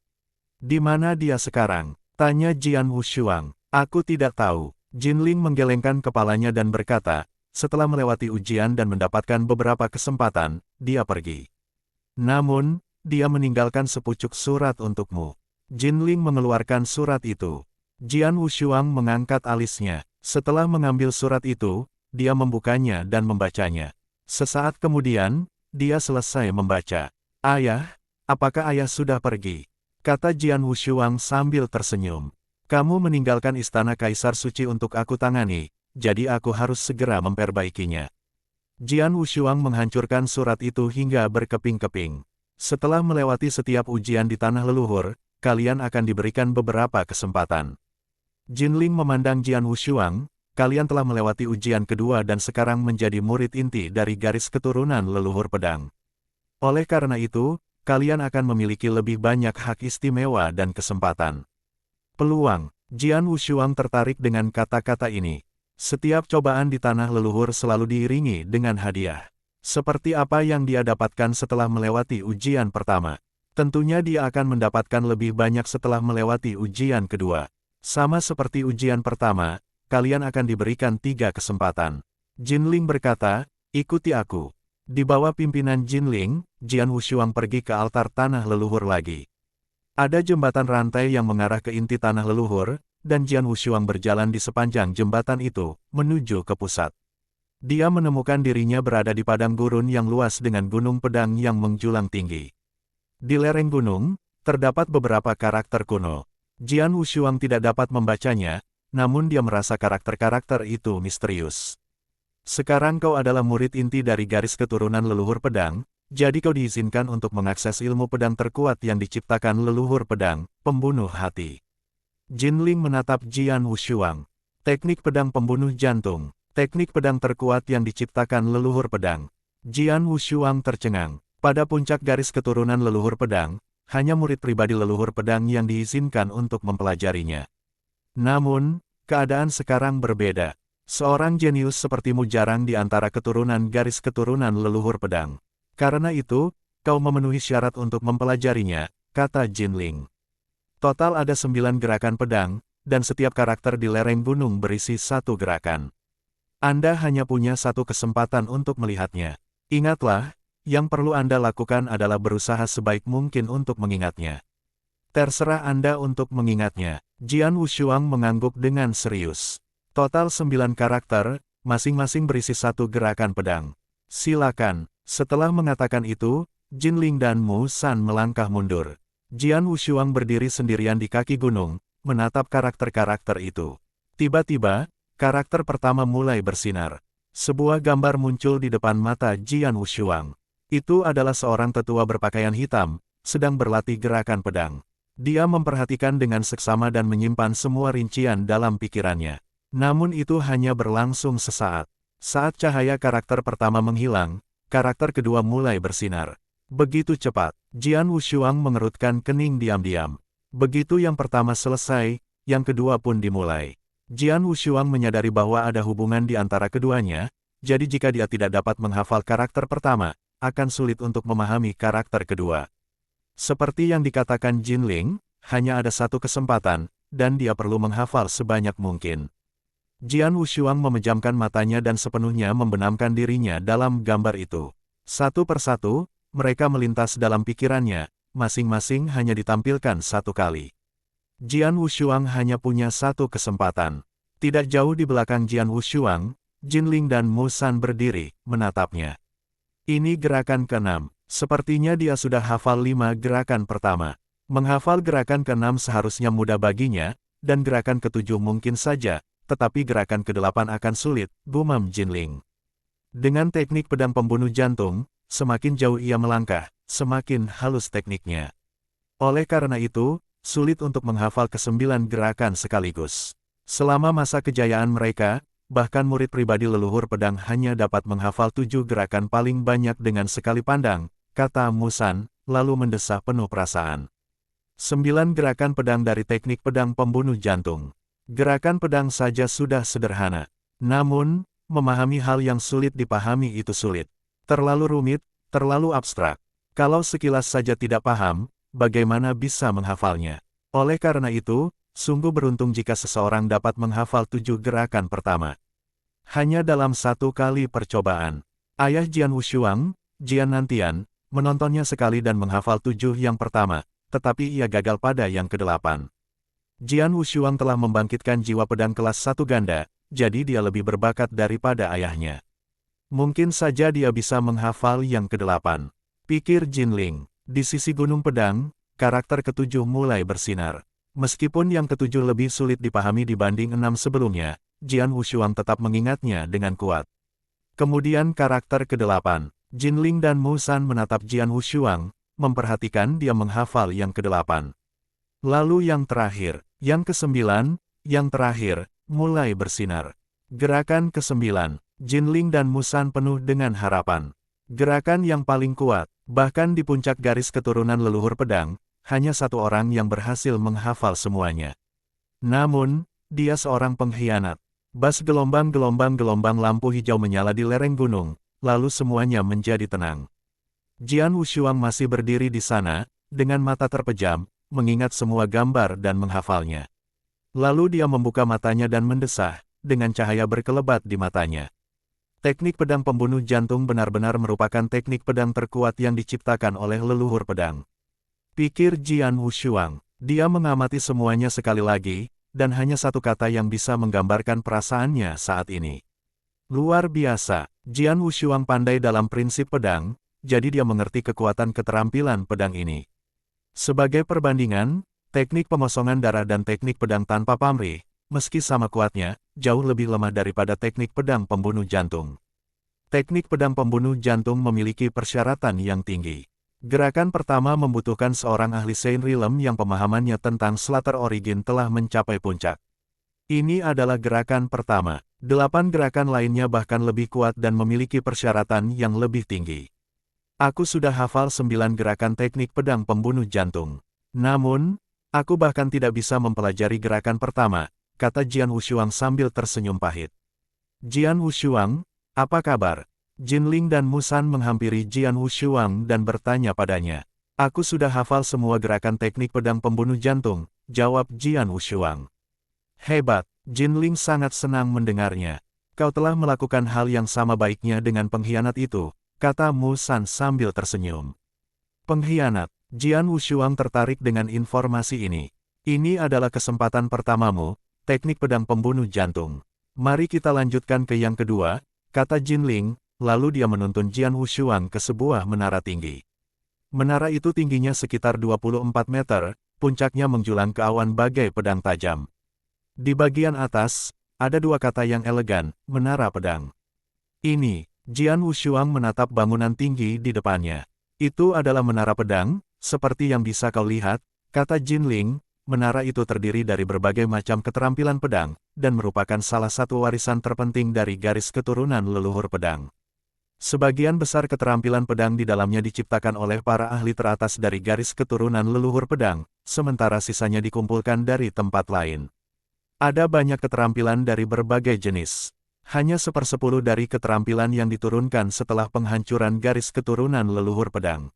Di mana dia sekarang? Tanya Jian Wushuang. Aku tidak tahu. Jinling menggelengkan kepalanya dan berkata, setelah melewati ujian dan mendapatkan beberapa kesempatan, dia pergi. Namun, dia meninggalkan sepucuk surat untukmu. Jinling mengeluarkan surat itu. Jian Wushuang mengangkat alisnya. Setelah mengambil surat itu, dia membukanya dan membacanya. Sesaat kemudian, dia selesai membaca. Ayah, apakah ayah sudah pergi? Kata Jian Wushuang sambil tersenyum. Kamu meninggalkan istana Kaisar Suci untuk aku tangani, jadi aku harus segera memperbaikinya. Jian Wushuang menghancurkan surat itu hingga berkeping-keping. Setelah melewati setiap ujian di tanah leluhur, kalian akan diberikan beberapa kesempatan. Jinling memandang Jian Wushuang, kalian telah melewati ujian kedua dan sekarang menjadi murid inti dari garis keturunan leluhur pedang. Oleh karena itu, kalian akan memiliki lebih banyak hak istimewa dan kesempatan. Peluang. Jian Wushuang tertarik dengan kata-kata ini. Setiap cobaan di tanah leluhur selalu diiringi dengan hadiah. Seperti apa yang dia dapatkan setelah melewati ujian pertama. Tentunya dia akan mendapatkan lebih banyak setelah melewati ujian kedua. Sama seperti ujian pertama, kalian akan diberikan 3 kesempatan. Jinling berkata, ikuti aku. Di bawah pimpinan Jinling, Jian Wushuang pergi ke altar tanah leluhur lagi. Ada jembatan rantai yang mengarah ke inti tanah leluhur, dan Jian Wushuang berjalan di sepanjang jembatan itu, menuju ke pusat. Dia menemukan dirinya berada di padang gurun yang luas dengan gunung pedang yang menjulang tinggi. Di lereng gunung, terdapat beberapa karakter kuno. Jian Wushuang tidak dapat membacanya, namun dia merasa karakter-karakter itu misterius. Sekarang kau adalah murid inti dari garis keturunan leluhur pedang, jadi kau diizinkan untuk mengakses ilmu pedang terkuat yang diciptakan leluhur pedang, pembunuh hati. Jinling menatap Jian Wushuang. Teknik pedang pembunuh jantung. Teknik pedang terkuat yang diciptakan leluhur pedang. Jian Wushuang tercengang. Pada puncak garis keturunan leluhur pedang, hanya murid pribadi leluhur pedang yang diizinkan untuk mempelajarinya. Namun, keadaan sekarang berbeda. Seorang jenius sepertimu jarang di antara keturunan garis keturunan leluhur pedang. Karena itu, kau memenuhi syarat untuk mempelajarinya, kata Jinling. Total ada 9 gerakan pedang, dan setiap karakter di lereng gunung berisi 1 gerakan. Anda hanya punya 1 kesempatan untuk melihatnya. Ingatlah, yang perlu Anda lakukan adalah berusaha sebaik mungkin untuk mengingatnya. Terserah Anda untuk mengingatnya. Jian Wushuang mengangguk dengan serius. Total 9 karakter, masing-masing berisi 1 gerakan pedang. Silakan. Setelah mengatakan itu, Jinling dan Mu San melangkah mundur. Jian Wushuang berdiri sendirian di kaki gunung, menatap karakter-karakter itu. Tiba-tiba, karakter pertama mulai bersinar. Sebuah gambar muncul di depan mata Jian Wushuang. Itu adalah seorang tetua berpakaian hitam, sedang berlatih gerakan pedang. Dia memperhatikan dengan seksama dan menyimpan semua rincian dalam pikirannya. Namun itu hanya berlangsung sesaat. Saat cahaya karakter pertama menghilang, karakter kedua mulai bersinar. Begitu cepat, Jian Wushuang mengerutkan kening diam-diam. Begitu yang pertama selesai, yang kedua pun dimulai. Jian Wushuang menyadari bahwa ada hubungan di antara keduanya, jadi jika dia tidak dapat menghafal karakter pertama, akan sulit untuk memahami karakter kedua. Seperti yang dikatakan Jinling, hanya ada 1 kesempatan, dan dia perlu menghafal sebanyak mungkin. Jian Wushuang memejamkan matanya dan sepenuhnya membenamkan dirinya dalam gambar itu. Satu persatu, mereka melintas dalam pikirannya, masing-masing hanya ditampilkan 1 kali. Jian Wushuang hanya punya 1 kesempatan. Tidak jauh di belakang Jian Wushuang, Jinling dan Mu San berdiri, menatapnya. Ini gerakan ke-6. Sepertinya dia sudah hafal 5 gerakan pertama. Menghafal gerakan ke-6 seharusnya mudah baginya, dan gerakan ke-7 mungkin saja, tetapi gerakan ke-8 akan sulit, gumam Jinling. Dengan teknik pedang pembunuh jantung, semakin jauh ia melangkah, semakin halus tekniknya. Oleh karena itu, sulit untuk menghafal ke-9 gerakan sekaligus. Selama masa kejayaan mereka, bahkan murid pribadi leluhur pedang hanya dapat menghafal 7 gerakan paling banyak dengan sekali pandang, kata Musan, lalu mendesah penuh perasaan. 9 gerakan pedang dari teknik pedang pembunuh jantung. Gerakan pedang saja sudah sederhana. Namun, memahami hal yang sulit dipahami itu sulit. Terlalu rumit, terlalu abstrak. Kalau sekilas saja tidak paham, bagaimana bisa menghafalnya? Oleh karena itu, sungguh beruntung jika seseorang dapat menghafal 7 gerakan pertama. Hanya dalam 1 kali percobaan. Ayah Jian Wushuang, Jian Nantian, menontonnya sekali dan menghafal 7 yang pertama, tetapi ia gagal pada yang ke-8. Jian Wushuang telah membangkitkan jiwa pedang kelas 1 ganda, jadi dia lebih berbakat daripada ayahnya. Mungkin saja dia bisa menghafal yang ke-8. Pikir Jinling. Di sisi gunung pedang, karakter ke-7 mulai bersinar. Meskipun yang ke-7 lebih sulit dipahami dibanding 6 sebelumnya, Jian Wushuang tetap mengingatnya dengan kuat. Kemudian karakter ke-8. Jinling dan Musan menatap Jian Wushuang, memperhatikan dia menghafal yang ke-8. Lalu yang terakhir, yang ke-9, yang terakhir, mulai bersinar. Gerakan ke-9. Jinling dan Musan penuh dengan harapan. Gerakan yang paling kuat, bahkan di puncak garis keturunan leluhur pedang, hanya satu orang yang berhasil menghafal semuanya. Namun, dia seorang pengkhianat. Bas gelombang lampu hijau menyala di lereng gunung, lalu semuanya menjadi tenang. Jian Wushuang masih berdiri di sana, dengan mata terpejam, mengingat semua gambar dan menghafalnya. Lalu dia membuka matanya dan mendesah, dengan cahaya berkelebat di matanya. Teknik pedang pembunuh jantung benar-benar merupakan teknik pedang terkuat yang diciptakan oleh leluhur pedang. Pikir Jian Wushuang. Dia mengamati semuanya sekali lagi, dan hanya satu kata yang bisa menggambarkan perasaannya saat ini. Luar biasa. Jian Wushuang pandai dalam prinsip pedang, jadi dia mengerti kekuatan keterampilan pedang ini. Sebagai perbandingan, teknik pengosongan darah dan teknik pedang tanpa pamrih, meski sama kuatnya, jauh lebih lemah daripada teknik pedang pembunuh jantung. Teknik pedang pembunuh jantung memiliki persyaratan yang tinggi. Gerakan pertama membutuhkan seorang ahli Sein Rilem yang pemahamannya tentang Slaughter Origin telah mencapai puncak. Ini adalah gerakan pertama. 8 gerakan lainnya bahkan lebih kuat dan memiliki persyaratan yang lebih tinggi. Aku sudah hafal 9 gerakan teknik pedang pembunuh jantung. Namun, aku bahkan tidak bisa mempelajari gerakan pertama, kata Jian Wushuang sambil tersenyum pahit. Jian Wushuang, apa kabar? Jinling dan Musan menghampiri Jian Wushuang dan bertanya padanya. Aku sudah hafal semua gerakan teknik pedang pembunuh jantung, jawab Jian Wushuang. Hebat, Jinling sangat senang mendengarnya. Kau telah melakukan hal yang sama baiknya dengan pengkhianat itu, kata Musan sambil tersenyum. Pengkhianat, Jian Wushuang tertarik dengan informasi ini. Ini adalah kesempatan pertamamu, teknik pedang pembunuh jantung. Mari kita lanjutkan ke yang kedua, kata Jinling, lalu dia menuntun Jian Wushuang ke sebuah menara tinggi. Menara itu tingginya sekitar 24 meter, puncaknya menjulang ke awan bagai pedang tajam. Di bagian atas, ada 2 kata yang elegan, menara pedang. Ini, Jian Wushuang menatap bangunan tinggi di depannya. Itu adalah menara pedang, seperti yang bisa kau lihat, kata Jinling. Menara itu terdiri dari berbagai macam keterampilan pedang, dan merupakan salah satu warisan terpenting dari garis keturunan leluhur pedang. Sebagian besar keterampilan pedang di dalamnya diciptakan oleh para ahli teratas dari garis keturunan leluhur pedang, sementara sisanya dikumpulkan dari tempat lain. Ada banyak keterampilan dari berbagai jenis. Hanya 1/10 dari keterampilan yang diturunkan setelah penghancuran garis keturunan leluhur pedang.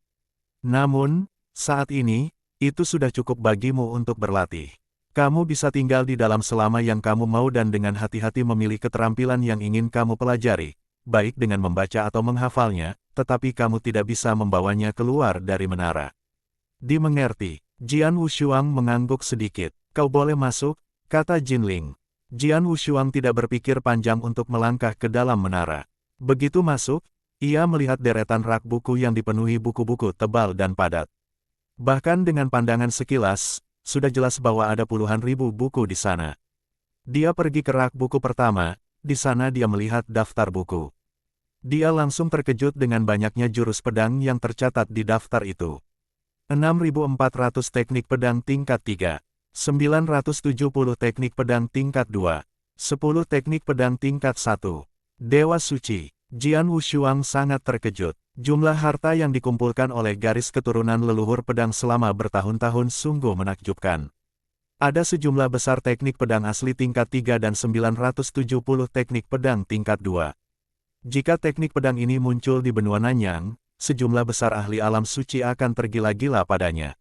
Namun, saat ini, itu sudah cukup bagimu untuk berlatih. Kamu bisa tinggal di dalam selama yang kamu mau dan dengan hati-hati memilih keterampilan yang ingin kamu pelajari, baik dengan membaca atau menghafalnya, tetapi kamu tidak bisa membawanya keluar dari menara. Dimengerti, Jian Wushuang mengangguk sedikit. Kau boleh masuk, kata Jinling. Jian Wushuang tidak berpikir panjang untuk melangkah ke dalam menara. Begitu masuk, ia melihat deretan rak buku yang dipenuhi buku-buku tebal dan padat. Bahkan dengan pandangan sekilas, sudah jelas bahwa ada puluhan ribu buku di sana. Dia pergi ke rak buku pertama, di sana dia melihat daftar buku. Dia langsung terkejut dengan banyaknya jurus pedang yang tercatat di daftar itu. 6.400 teknik pedang tingkat 3, 970 teknik pedang tingkat 2, 10 teknik pedang tingkat 1. Dewa Suci, Jian Wushuang sangat terkejut. Jumlah harta yang dikumpulkan oleh garis keturunan leluhur pedang selama bertahun-tahun sungguh menakjubkan. Ada sejumlah besar teknik pedang asli tingkat 3 dan 970 teknik pedang tingkat 2. Jika teknik pedang ini muncul di benua Nanyang, sejumlah besar ahli alam suci akan tergila-gila padanya.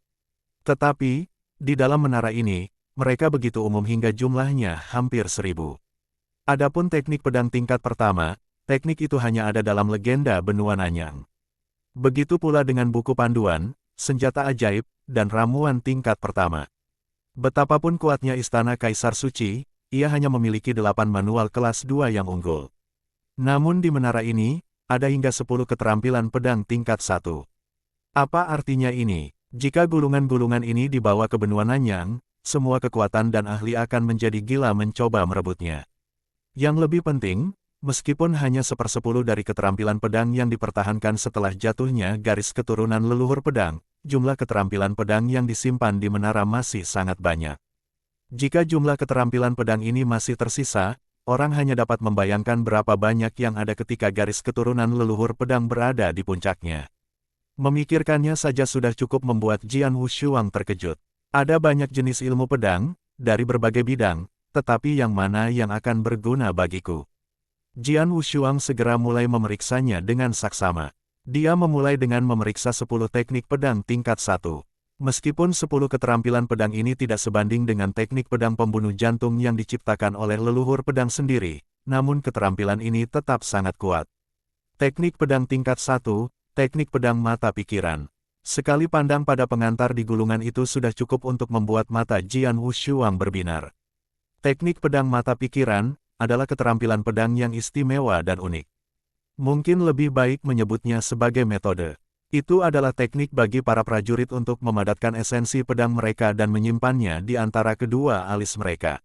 Tetapi, di dalam menara ini, mereka begitu umum hingga jumlahnya hampir 1000. Adapun teknik pedang tingkat pertama, teknik itu hanya ada dalam legenda benua Nanyang. Begitu pula dengan buku panduan, senjata ajaib, dan ramuan tingkat pertama. Betapapun kuatnya istana Kaisar Suci, ia hanya memiliki 8 manual kelas 2 yang unggul. Namun di menara ini, ada hingga 10 keterampilan pedang tingkat 1. Apa artinya ini? Jika gulungan-gulungan ini dibawa ke benua Nanyang, semua kekuatan dan ahli akan menjadi gila mencoba merebutnya. Yang lebih penting, meskipun hanya 1/10 dari keterampilan pedang yang dipertahankan setelah jatuhnya garis keturunan leluhur pedang, jumlah keterampilan pedang yang disimpan di menara masih sangat banyak. Jika jumlah keterampilan pedang ini masih tersisa, orang hanya dapat membayangkan berapa banyak yang ada ketika garis keturunan leluhur pedang berada di puncaknya. Memikirkannya saja sudah cukup membuat Jian Wushuang terkejut. Ada banyak jenis ilmu pedang, dari berbagai bidang, tetapi yang mana yang akan berguna bagiku? Jian Wushuang segera mulai memeriksanya dengan saksama. Dia memulai dengan memeriksa 10 teknik pedang tingkat 1. Meskipun 10 keterampilan pedang ini tidak sebanding dengan teknik pedang pembunuh jantung yang diciptakan oleh leluhur pedang sendiri, namun keterampilan ini tetap sangat kuat. Teknik pedang tingkat 1, teknik pedang mata pikiran. Sekali pandang pada pengantar di gulungan itu sudah cukup untuk membuat mata Jian Wushuang berbinar. Teknik pedang mata pikiran adalah keterampilan pedang yang istimewa dan unik. Mungkin lebih baik menyebutnya sebagai metode. Itu adalah teknik bagi para prajurit untuk memadatkan esensi pedang mereka dan menyimpannya di antara kedua alis mereka.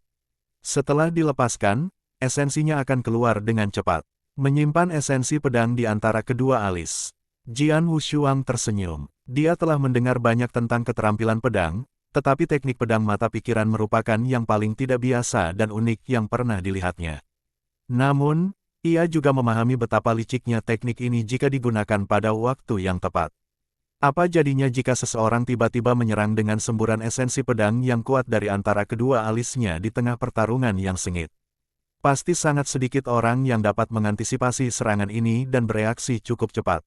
Setelah dilepaskan, esensinya akan keluar dengan cepat. Menyimpan esensi pedang di antara kedua alis. Jian Wushuang tersenyum. Dia telah mendengar banyak tentang keterampilan pedang, tetapi teknik pedang mata pikiran merupakan yang paling tidak biasa dan unik yang pernah dilihatnya. Namun, ia juga memahami betapa liciknya teknik ini jika digunakan pada waktu yang tepat. Apa jadinya jika seseorang tiba-tiba menyerang dengan semburan esensi pedang yang kuat dari antara kedua alisnya di tengah pertarungan yang sengit? Pasti sangat sedikit orang yang dapat mengantisipasi serangan ini dan bereaksi cukup cepat.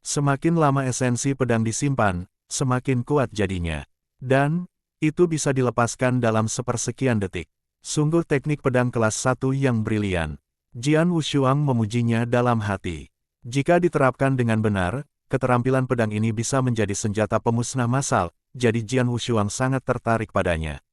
Semakin lama esensi pedang disimpan, semakin kuat jadinya. Dan, itu bisa dilepaskan dalam sepersekian detik. Sungguh teknik pedang kelas 1 yang brilian. Jian Wushuang memujinya dalam hati. Jika diterapkan dengan benar, keterampilan pedang ini bisa menjadi senjata pemusnah massal, jadi Jian Wushuang sangat tertarik padanya.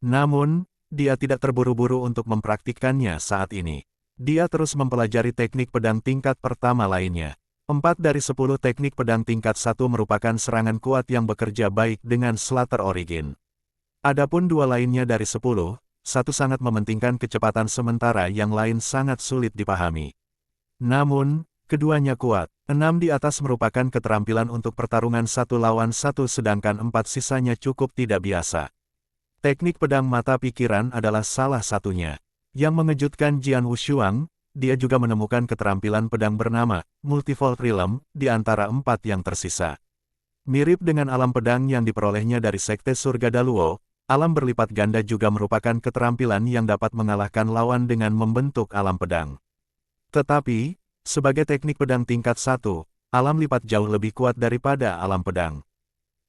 Namun, dia tidak terburu-buru untuk mempraktikkannya saat ini. Dia terus mempelajari teknik pedang tingkat pertama lainnya. 4 dari 10 teknik pedang tingkat 1 merupakan serangan kuat yang bekerja baik dengan Slater Origin. Adapun 2 lainnya dari 10, satu sangat mementingkan kecepatan sementara yang lain sangat sulit dipahami. Namun, keduanya kuat. 6 di atas merupakan keterampilan untuk pertarungan 1 lawan 1 sedangkan 4 sisanya cukup tidak biasa. Teknik pedang mata pikiran adalah salah satunya. Yang mengejutkan Jian Wushuang, dia juga menemukan keterampilan pedang bernama Multifold Realm di antara 4 yang tersisa. Mirip dengan alam pedang yang diperolehnya dari Sekte Surga Daluo, alam berlipat ganda juga merupakan keterampilan yang dapat mengalahkan lawan dengan membentuk alam pedang. Tetapi, sebagai teknik pedang tingkat 1, alam lipat jauh lebih kuat daripada alam pedang.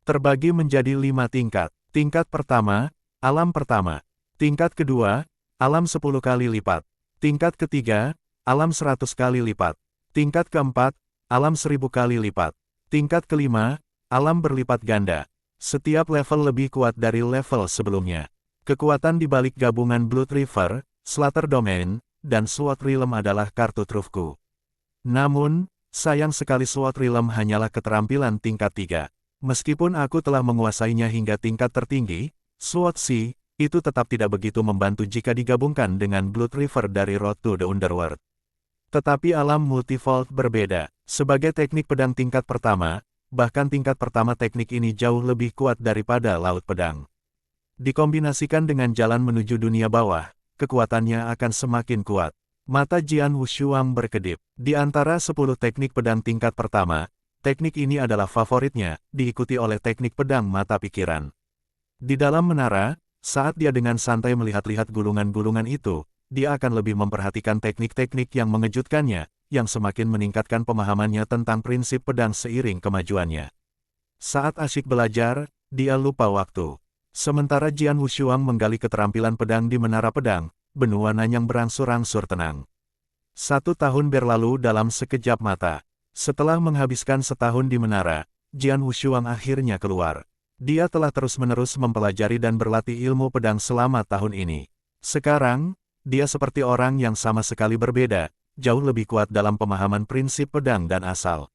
Terbagi menjadi 5 tingkat. Tingkat pertama, alam pertama. Tingkat kedua, alam 10 kali lipat. Tingkat ketiga, alam 100 kali lipat. Tingkat keempat, alam 1000 kali lipat. Tingkat kelima, alam berlipat ganda. Setiap level lebih kuat dari level sebelumnya. Kekuatan di balik gabungan Blood River, Slater Domain, dan Sword Realm adalah kartu trufku. Namun, sayang sekali Sword Realm hanyalah keterampilan tingkat 3. Meskipun aku telah menguasainya hingga tingkat tertinggi, Sword Sea, itu tetap tidak begitu membantu jika digabungkan dengan Blood River dari Road to the Underworld. Tetapi alam multivolt berbeda. Sebagai teknik pedang tingkat pertama, bahkan tingkat pertama teknik ini jauh lebih kuat daripada laut pedang. Dikombinasikan dengan jalan menuju dunia bawah, kekuatannya akan semakin kuat. Mata Jian Wushuang berkedip. Di antara 10 teknik pedang tingkat pertama, teknik ini adalah favoritnya, diikuti oleh teknik pedang mata pikiran. Di dalam menara, saat dia dengan santai melihat-lihat gulungan-gulungan itu, dia akan lebih memperhatikan teknik-teknik yang mengejutkannya, yang semakin meningkatkan pemahamannya tentang prinsip pedang seiring kemajuannya. Saat asyik belajar, dia lupa waktu. Sementara Jian Wushuang menggali keterampilan pedang di menara pedang, benua Nanyang berangsur-angsur tenang. 1 tahun berlalu dalam sekejap mata. Setelah menghabiskan setahun di menara, Jian Wushuang akhirnya keluar. Dia telah terus-menerus mempelajari dan berlatih ilmu pedang selama tahun ini. Sekarang, dia seperti orang yang sama sekali berbeda, jauh lebih kuat dalam pemahaman prinsip pedang dan asal.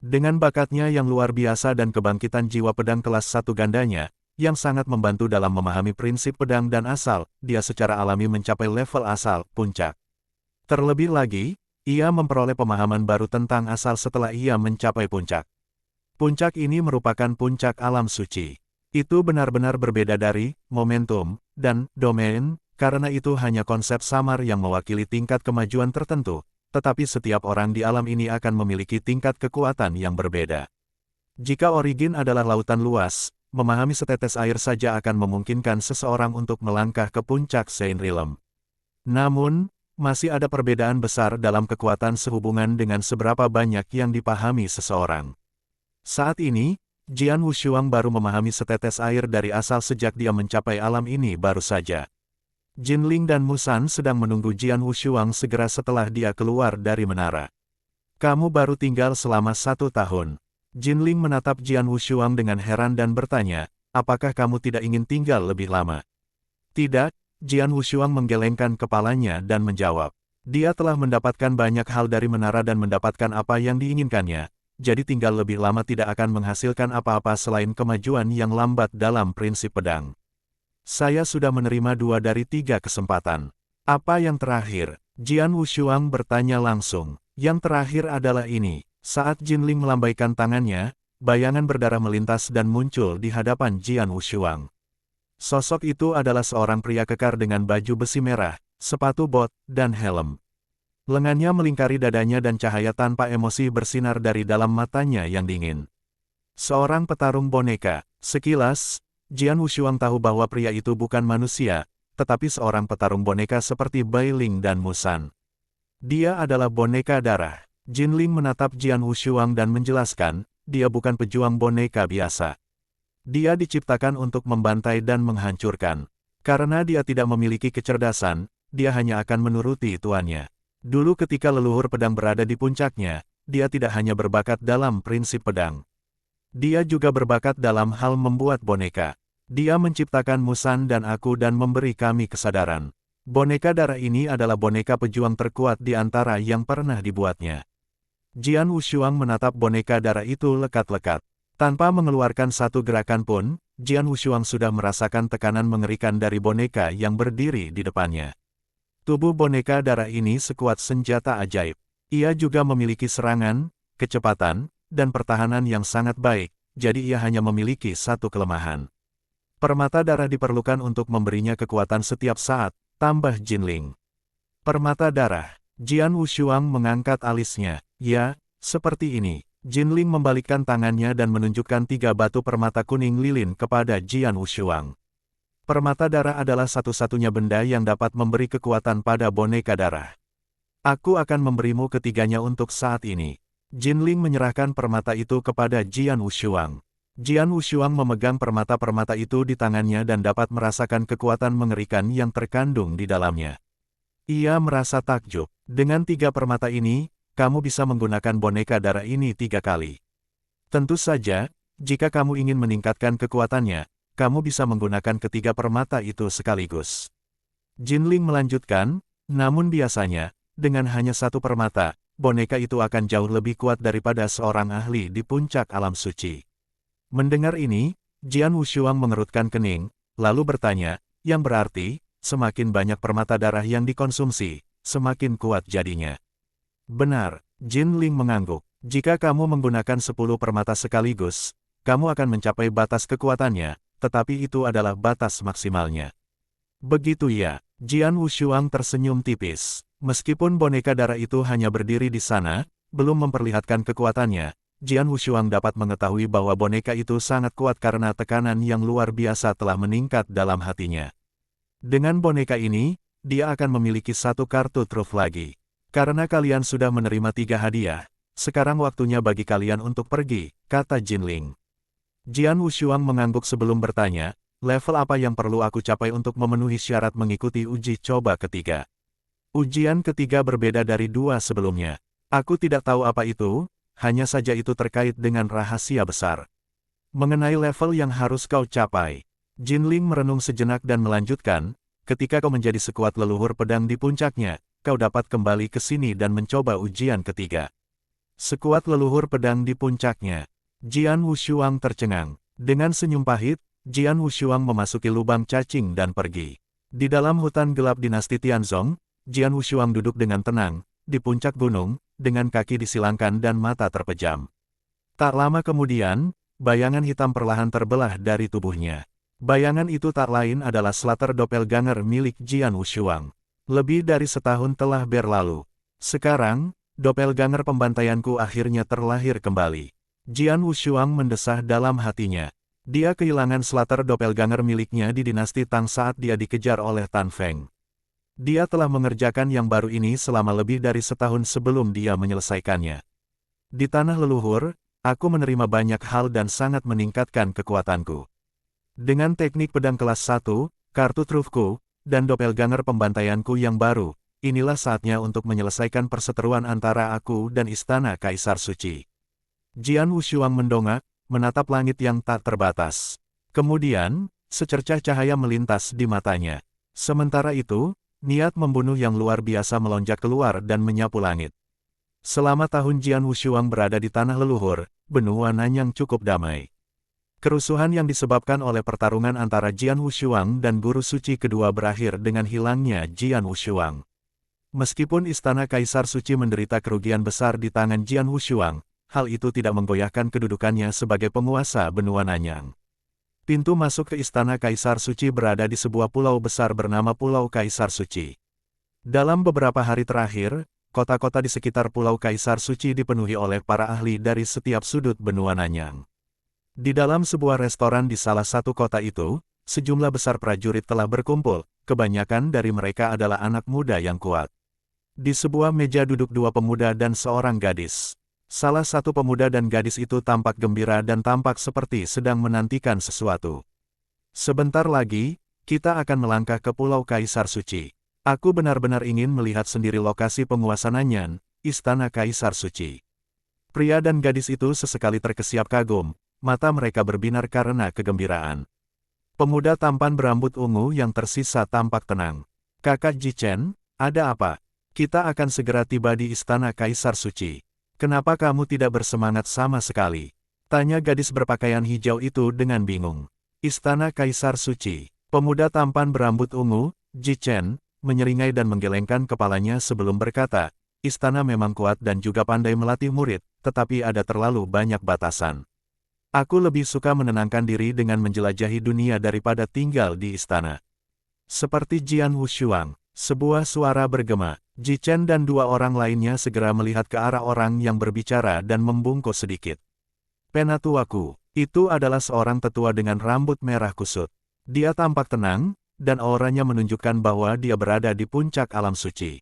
Dengan bakatnya yang luar biasa dan kebangkitan jiwa pedang kelas 1 gandanya, yang sangat membantu dalam memahami prinsip pedang dan asal, dia secara alami mencapai level asal, puncak. Terlebih lagi, ia memperoleh pemahaman baru tentang asal setelah ia mencapai puncak. Puncak ini merupakan puncak alam suci. Itu benar-benar berbeda dari momentum dan domain, karena itu hanya konsep samar yang mewakili tingkat kemajuan tertentu, tetapi setiap orang di alam ini akan memiliki tingkat kekuatan yang berbeda. Jika origin adalah lautan luas, memahami setetes air saja akan memungkinkan seseorang untuk melangkah ke puncak Saint Realm. Namun, masih ada perbedaan besar dalam kekuatan sehubungan dengan seberapa banyak yang dipahami seseorang. Saat ini, Jian Wushuang baru memahami setetes air dari asal sejak dia mencapai alam ini baru saja. Jinling dan Musan sedang menunggu Jian Wushuang segera setelah dia keluar dari menara. Kamu baru tinggal selama 1 tahun. Jinling menatap Jian Wushuang dengan heran dan bertanya, apakah kamu tidak ingin tinggal lebih lama? Tidak, Jian Wushuang menggelengkan kepalanya dan menjawab. Dia telah mendapatkan banyak hal dari menara dan mendapatkan apa yang diinginkannya, jadi tinggal lebih lama tidak akan menghasilkan apa-apa selain kemajuan yang lambat dalam prinsip pedang. Saya sudah menerima 2 dari 3 kesempatan. Apa yang terakhir? Jian Wushuang bertanya langsung. Yang terakhir adalah ini. Saat Jinling melambaikan tangannya, bayangan berdarah melintas dan muncul di hadapan Jian Wushuang. Sosok itu adalah seorang pria kekar dengan baju besi merah, sepatu bot, dan helm. Lengannya melingkari dadanya dan cahaya tanpa emosi bersinar dari dalam matanya yang dingin. Seorang petarung boneka. Sekilas, Jian Wushuang tahu bahwa pria itu bukan manusia, tetapi seorang petarung boneka seperti Bai Ling dan Musan. Dia adalah boneka darah. Jinling menatap Jian Wushuang dan menjelaskan, dia bukan pejuang boneka biasa. Dia diciptakan untuk membantai dan menghancurkan. Karena dia tidak memiliki kecerdasan, dia hanya akan menuruti tuannya. Dulu ketika leluhur pedang berada di puncaknya, dia tidak hanya berbakat dalam prinsip pedang. Dia juga berbakat dalam hal membuat boneka. Dia menciptakan Musan dan aku dan memberi kami kesadaran. Boneka darah ini adalah boneka pejuang terkuat di antara yang pernah dibuatnya. Jian Wushuang menatap boneka darah itu lekat-lekat. Tanpa mengeluarkan satu gerakan pun, Jian Wushuang sudah merasakan tekanan mengerikan dari boneka yang berdiri di depannya. Tubuh boneka darah ini sekuat senjata ajaib. Ia juga memiliki serangan, kecepatan, dan pertahanan yang sangat baik, jadi ia hanya memiliki satu kelemahan. Permata darah diperlukan untuk memberinya kekuatan setiap saat, tambah Jinling. Permata darah. Jian Wushuang mengangkat alisnya. Ya, seperti ini. Jinling membalikkan tangannya dan menunjukkan 3 batu permata kuning lilin kepada Jian Wushuang. Permata darah adalah satu-satunya benda yang dapat memberi kekuatan pada boneka darah. Aku akan memberimu ketiganya untuk saat ini. Jinling menyerahkan permata itu kepada Jian Wushuang. Jian Wushuang memegang permata-permata itu di tangannya dan dapat merasakan kekuatan mengerikan yang terkandung di dalamnya. Ia merasa takjub. Dengan 3 permata ini, kamu bisa menggunakan boneka darah ini 3 kali. Tentu saja, jika kamu ingin meningkatkan kekuatannya, kamu bisa menggunakan ketiga permata itu sekaligus. Jinling melanjutkan, namun biasanya, dengan hanya 1 permata, boneka itu akan jauh lebih kuat daripada seorang ahli di puncak alam suci. Mendengar ini, Jian Wushuang mengerutkan kening, lalu bertanya, yang berarti, semakin banyak permata darah yang dikonsumsi, semakin kuat jadinya. Benar, Jin Ling mengangguk. Jika kamu menggunakan 10 permata sekaligus, kamu akan mencapai batas kekuatannya, tetapi itu adalah batas maksimalnya. Begitu ya, Jian Wushuang tersenyum tipis. Meskipun boneka darah itu hanya berdiri di sana, belum memperlihatkan kekuatannya, Jian Wushuang dapat mengetahui bahwa boneka itu sangat kuat karena tekanan yang luar biasa telah meningkat dalam hatinya. Dengan boneka ini, dia akan memiliki satu kartu truf lagi. Karena kalian sudah menerima 3 hadiah, sekarang waktunya bagi kalian untuk pergi, kata Jin Ling. Jian Wushuang mengangguk sebelum bertanya, level apa yang perlu aku capai untuk memenuhi syarat mengikuti uji coba ketiga? Ujian ketiga berbeda dari 2 sebelumnya. Aku tidak tahu apa itu, hanya saja itu terkait dengan rahasia besar. Mengenai level yang harus kau capai, Jin Ling merenung sejenak dan melanjutkan, ketika kau menjadi sekuat leluhur pedang di puncaknya, kau dapat kembali ke sini dan mencoba ujian ketiga. Sekuat leluhur pedang di puncaknya. Jian Wushuang tercengang. Dengan senyum pahit, Jian Wushuang memasuki lubang cacing dan pergi. Di dalam hutan gelap dinasti Tianzong, Jian Wushuang duduk dengan tenang, di puncak gunung, dengan kaki disilangkan dan mata terpejam. Tak lama kemudian, bayangan hitam perlahan terbelah dari tubuhnya. Bayangan itu tak lain adalah Slater Doppelganger milik Jian Wushuang. Lebih dari setahun telah berlalu. Sekarang, Doppelganger pembantaianku akhirnya terlahir kembali. Jian Wushuang mendesah dalam hatinya. Dia kehilangan Slater Doppelganger miliknya di dinasti Tang saat dia dikejar oleh Tan Feng. Dia telah mengerjakan yang baru ini selama lebih dari setahun sebelum dia menyelesaikannya. Di tanah leluhur, aku menerima banyak hal dan sangat meningkatkan kekuatanku. Dengan teknik pedang kelas 1, kartu trufku, dan Doppelganger pembantaianku yang baru, inilah saatnya untuk menyelesaikan perseteruan antara aku dan Istana Kaisar Suci. Jian Wushuang mendongak, menatap langit yang tak terbatas. Kemudian, secercah cahaya melintas di matanya. Sementara itu, niat membunuh yang luar biasa melonjak keluar dan menyapu langit. Selama tahun Jian Wushuang berada di tanah leluhur, benua Nanyang cukup damai. Kerusuhan yang disebabkan oleh pertarungan antara Jian Wushuang dan guru suci kedua berakhir dengan hilangnya Jian Wushuang. Meskipun Istana Kaisar Suci menderita kerugian besar di tangan Jian Wushuang, hal itu tidak menggoyahkan kedudukannya sebagai penguasa benua Nanyang. Pintu masuk ke Istana Kaisar Suci berada di sebuah pulau besar bernama Pulau Kaisar Suci. Dalam beberapa hari terakhir, kota-kota di sekitar Pulau Kaisar Suci dipenuhi oleh para ahli dari setiap sudut benua Nanyang. Di dalam sebuah restoran di salah satu kota itu, sejumlah besar prajurit telah berkumpul, kebanyakan dari mereka adalah anak muda yang kuat. Di sebuah meja duduk 2 pemuda dan seorang gadis. Salah satu pemuda dan gadis itu tampak gembira dan tampak seperti sedang menantikan sesuatu. Sebentar lagi, kita akan melangkah ke Pulau Kaisar Suci. Aku benar-benar ingin melihat sendiri lokasi penguasa Nanyan, Istana Kaisar Suci. Pria dan gadis itu sesekali terkesiap kagum. Mata mereka berbinar karena kegembiraan. Pemuda tampan berambut ungu yang tersisa tampak tenang. Kakak Ji Chen, ada apa? Kita akan segera tiba di Istana Kaisar Suci. Kenapa kamu tidak bersemangat sama sekali? Tanya gadis berpakaian hijau itu dengan bingung. Istana Kaisar Suci. Pemuda tampan berambut ungu, Ji Chen, menyeringai dan menggelengkan kepalanya sebelum berkata, istana memang kuat dan juga pandai melatih murid, tetapi ada terlalu banyak batasan. Aku lebih suka menenangkan diri dengan menjelajahi dunia daripada tinggal di istana. Seperti Jian Wushuang, sebuah suara bergema. Ji Chen dan 2 orang lainnya segera melihat ke arah orang yang berbicara dan membungkuk sedikit. Penatuaku, itu adalah seorang tetua dengan rambut merah kusut. Dia tampak tenang, dan auranya menunjukkan bahwa dia berada di puncak alam suci.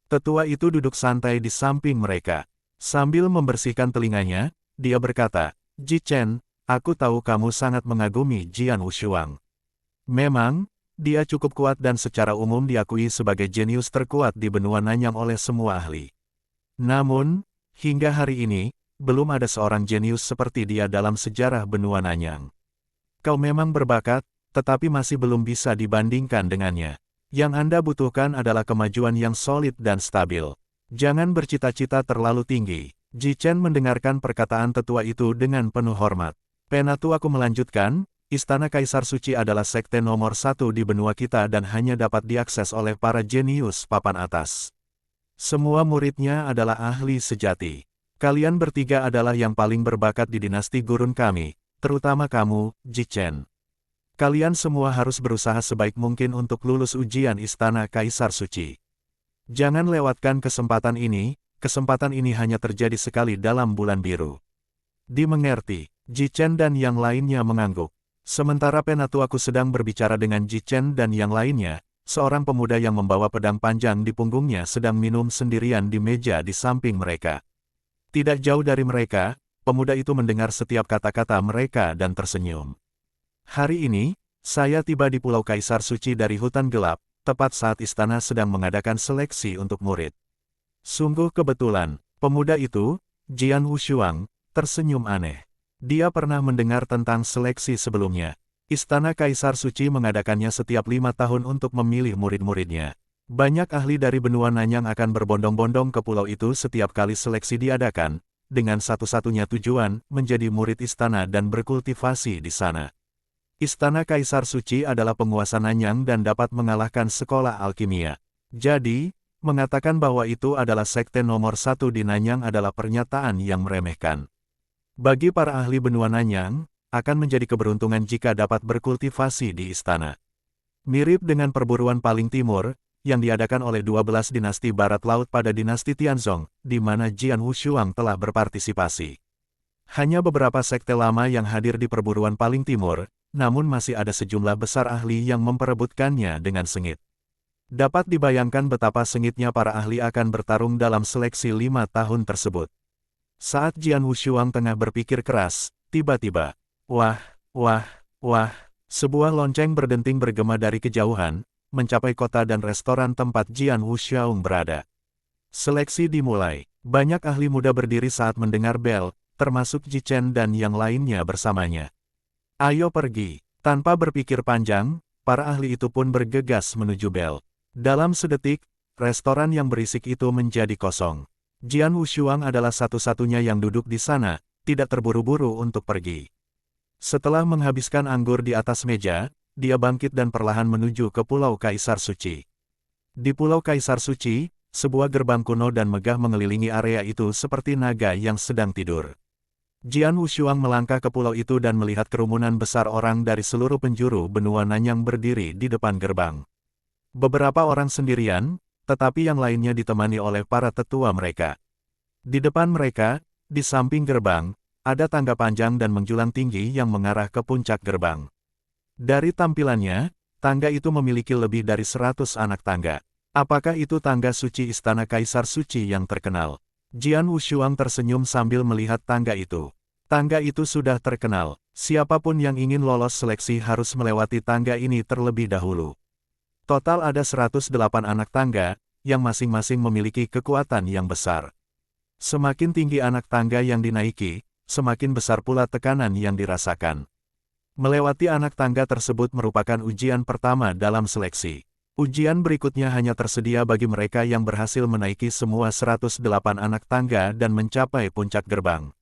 Tetua itu duduk santai di samping mereka. Sambil membersihkan telinganya, dia berkata, Ji Chen, aku tahu kamu sangat mengagumi Jian Wushuang. Memang, dia cukup kuat dan secara umum diakui sebagai jenius terkuat di benua Nanyang oleh semua ahli. Namun, hingga hari ini, belum ada seorang jenius seperti dia dalam sejarah benua Nanyang. Kau memang berbakat, tetapi masih belum bisa dibandingkan dengannya. Yang Anda butuhkan adalah kemajuan yang solid dan stabil. Jangan bercita-cita terlalu tinggi. Ji Chen mendengarkan perkataan tetua itu dengan penuh hormat. Penatuaku melanjutkan, Istana Kaisar Suci adalah sekte nomor 1 di benua kita dan hanya dapat diakses oleh para jenius papan atas. Semua muridnya adalah ahli sejati. Kalian bertiga adalah yang paling berbakat di dinasti gurun kami, terutama kamu, Ji Chen. Kalian semua harus berusaha sebaik mungkin untuk lulus ujian Istana Kaisar Suci. Jangan lewatkan kesempatan ini hanya terjadi sekali dalam bulan biru. Dimengerti, Ji Chen dan yang lainnya mengangguk. Sementara Penatuaku sedang berbicara dengan Ji Chen dan yang lainnya, seorang pemuda yang membawa pedang panjang di punggungnya sedang minum sendirian di meja di samping mereka. Tidak jauh dari mereka, pemuda itu mendengar setiap kata-kata mereka dan tersenyum. Hari ini, saya tiba di Pulau Kaisar Suci dari hutan gelap, tepat saat istana sedang mengadakan seleksi untuk murid. Sungguh kebetulan, pemuda itu, Jian Wushuang, tersenyum aneh. Dia pernah mendengar tentang seleksi sebelumnya. Istana Kaisar Suci mengadakannya setiap 5 tahun untuk memilih murid-muridnya. Banyak ahli dari benua Nanyang akan berbondong-bondong ke pulau itu setiap kali seleksi diadakan, dengan satu-satunya tujuan menjadi murid istana dan berkultivasi di sana. Istana Kaisar Suci adalah penguasa Nanyang dan dapat mengalahkan sekolah alkimia. Jadi, mengatakan bahwa itu adalah sekte nomor 1 di Nanyang adalah pernyataan yang meremehkan. Bagi para ahli benua Nanyang, akan menjadi keberuntungan jika dapat berkultivasi di istana. Mirip dengan perburuan paling timur, yang diadakan oleh 12 dinasti Barat Laut pada dinasti Tianzong, di mana Jian Wushuang telah berpartisipasi. Hanya beberapa sekte lama yang hadir di perburuan paling timur, namun masih ada sejumlah besar ahli yang memperebutkannya dengan sengit. Dapat dibayangkan betapa sengitnya para ahli akan bertarung dalam seleksi 5 tahun tersebut. Saat Jian Wushuang tengah berpikir keras, tiba-tiba, wah, sebuah lonceng berdenting bergema dari kejauhan, mencapai kota dan restoran tempat Jian Wushuang berada. Seleksi dimulai. Banyak ahli muda berdiri saat mendengar bel, termasuk Ji Chen dan yang lainnya bersamanya. Ayo pergi. Tanpa berpikir panjang, para ahli itu pun bergegas menuju bel. Dalam sedetik, restoran yang berisik itu menjadi kosong. Jian Wushuang adalah satu-satunya yang duduk di sana, tidak terburu-buru untuk pergi. Setelah menghabiskan anggur di atas meja, dia bangkit dan perlahan menuju ke Pulau Kaisar Suci. Di Pulau Kaisar Suci, sebuah gerbang kuno dan megah mengelilingi area itu seperti naga yang sedang tidur. Jian Wushuang melangkah ke pulau itu dan melihat kerumunan besar orang dari seluruh penjuru benua Nanyang berdiri di depan gerbang. Beberapa orang sendirian, tetapi yang lainnya ditemani oleh para tetua mereka. Di depan mereka, di samping gerbang, ada tangga panjang dan menjulang tinggi yang mengarah ke puncak gerbang. Dari tampilannya, tangga itu memiliki lebih dari 100 anak tangga. Apakah itu tangga suci Istana Kaisar Suci yang terkenal? Jian Wushuang tersenyum sambil melihat tangga itu. Tangga itu sudah terkenal, siapapun yang ingin lolos seleksi harus melewati tangga ini terlebih dahulu. Total ada 108 anak tangga, yang masing-masing memiliki kekuatan yang besar. Semakin tinggi anak tangga yang dinaiki, semakin besar pula tekanan yang dirasakan. Melewati anak tangga tersebut merupakan ujian pertama dalam seleksi. Ujian berikutnya hanya tersedia bagi mereka yang berhasil menaiki semua 108 anak tangga dan mencapai puncak gerbang.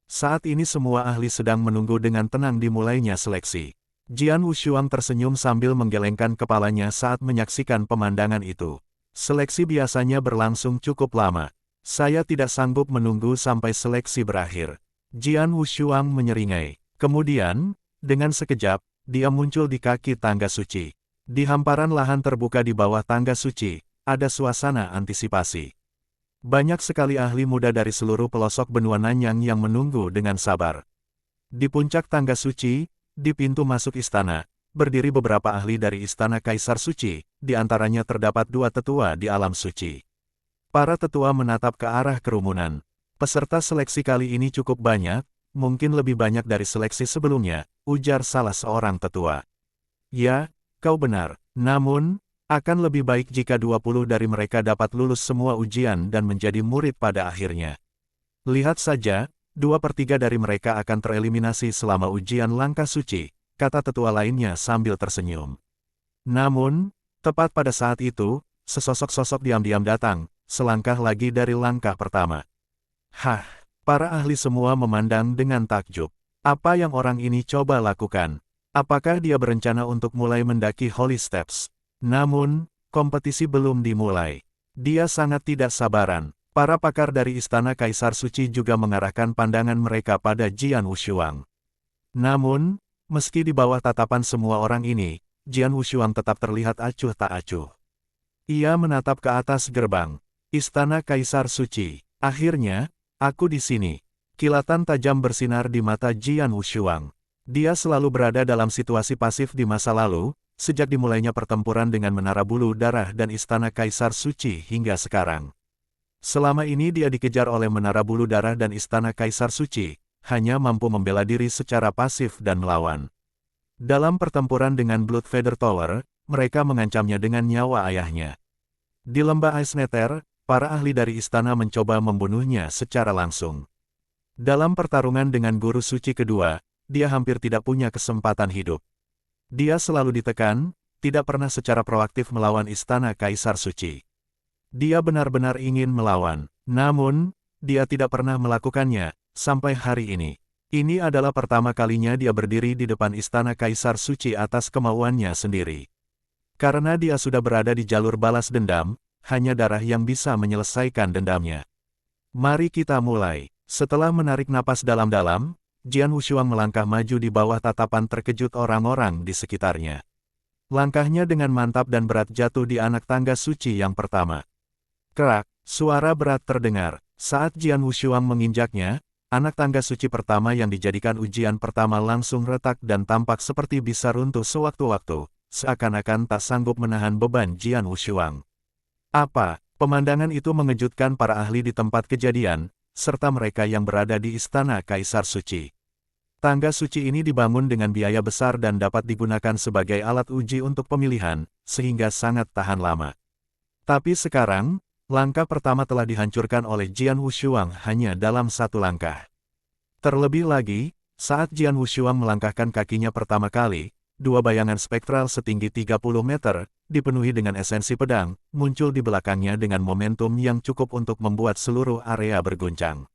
Saat ini semua ahli sedang menunggu dengan tenang dimulainya seleksi. Jian Wushuang tersenyum sambil menggelengkan kepalanya saat menyaksikan pemandangan itu. Seleksi biasanya berlangsung cukup lama. Saya tidak sanggup menunggu sampai seleksi berakhir. Jian Wushuang menyeringai. Kemudian, dengan sekejap, dia muncul di kaki tangga suci. Di hamparan lahan terbuka di bawah tangga suci, ada suasana antisipasi. Banyak sekali ahli muda dari seluruh pelosok benua Nanyang yang menunggu dengan sabar. Di puncak tangga suci, di pintu masuk istana, berdiri beberapa ahli dari Istana Kaisar Suci, di antaranya terdapat 2 tetua di alam suci. Para tetua menatap ke arah kerumunan. Peserta seleksi kali ini cukup banyak, mungkin lebih banyak dari seleksi sebelumnya, ujar salah seorang tetua. Ya, kau benar, namun, akan lebih baik jika 20 dari mereka dapat lulus semua ujian dan menjadi murid pada akhirnya. Lihat saja, 2/3 dari mereka akan tereliminasi selama ujian langkah suci, kata tetua lainnya sambil tersenyum. Namun, tepat pada saat itu, sesosok-sosok diam-diam datang, selangkah lagi dari langkah pertama. Hah, para ahli semua memandang dengan takjub. Apa yang orang ini coba lakukan? Apakah dia berencana untuk mulai mendaki Holy Steps? Namun, kompetisi belum dimulai. Dia sangat tidak sabaran. Para pakar dari Istana Kaisar Suci juga mengarahkan pandangan mereka pada Jian Wushuang. Namun, meski di bawah tatapan semua orang ini, Jian Wushuang tetap terlihat acuh tak acuh. Ia menatap ke atas gerbang. Istana Kaisar Suci. Akhirnya, aku di sini. Kilatan tajam bersinar di mata Jian Wushuang. Dia selalu berada dalam situasi pasif di masa lalu, sejak dimulainya pertempuran dengan Menara Bulu Darah dan Istana Kaisar Suci hingga sekarang. Selama ini dia dikejar oleh Menara Bulu Darah dan Istana Kaisar Suci, hanya mampu membela diri secara pasif dan melawan. Dalam pertempuran dengan Bloodfeather Tower, mereka mengancamnya dengan nyawa ayahnya. Di lembah Ice Nether, para ahli dari istana mencoba membunuhnya secara langsung. Dalam pertarungan dengan Guru Suci kedua, dia hampir tidak punya kesempatan hidup. Dia selalu ditekan, tidak pernah secara proaktif melawan Istana Kaisar Suci. Dia benar-benar ingin melawan, namun, dia tidak pernah melakukannya, sampai hari ini. Ini adalah pertama kalinya dia berdiri di depan Istana Kaisar Suci atas kemauannya sendiri. Karena dia sudah berada di jalur balas dendam, hanya darah yang bisa menyelesaikan dendamnya. Mari kita mulai. Setelah menarik napas dalam-dalam, Jian Wushuang melangkah maju di bawah tatapan terkejut orang-orang di sekitarnya. Langkahnya dengan mantap dan berat jatuh di anak tangga suci yang pertama. Kerak, suara berat terdengar. Saat Jian Wushuang menginjaknya, anak tangga suci pertama yang dijadikan ujian pertama langsung retak dan tampak seperti bisa runtuh sewaktu-waktu, seakan-akan tak sanggup menahan beban Jian Wushuang. Apa? Pemandangan itu mengejutkan para ahli di tempat kejadian, serta mereka yang berada di Istana Kaisar Suci. Tangga suci ini dibangun dengan biaya besar dan dapat digunakan sebagai alat uji untuk pemilihan, sehingga sangat tahan lama. Tapi sekarang, langkah pertama telah dihancurkan oleh Jian Wushuang hanya dalam satu langkah. Terlebih lagi, saat Jian Wushuang melangkahkan kakinya pertama kali, dua bayangan spektral setinggi 30 meter, dipenuhi dengan esensi pedang, muncul di belakangnya dengan momentum yang cukup untuk membuat seluruh area berguncang.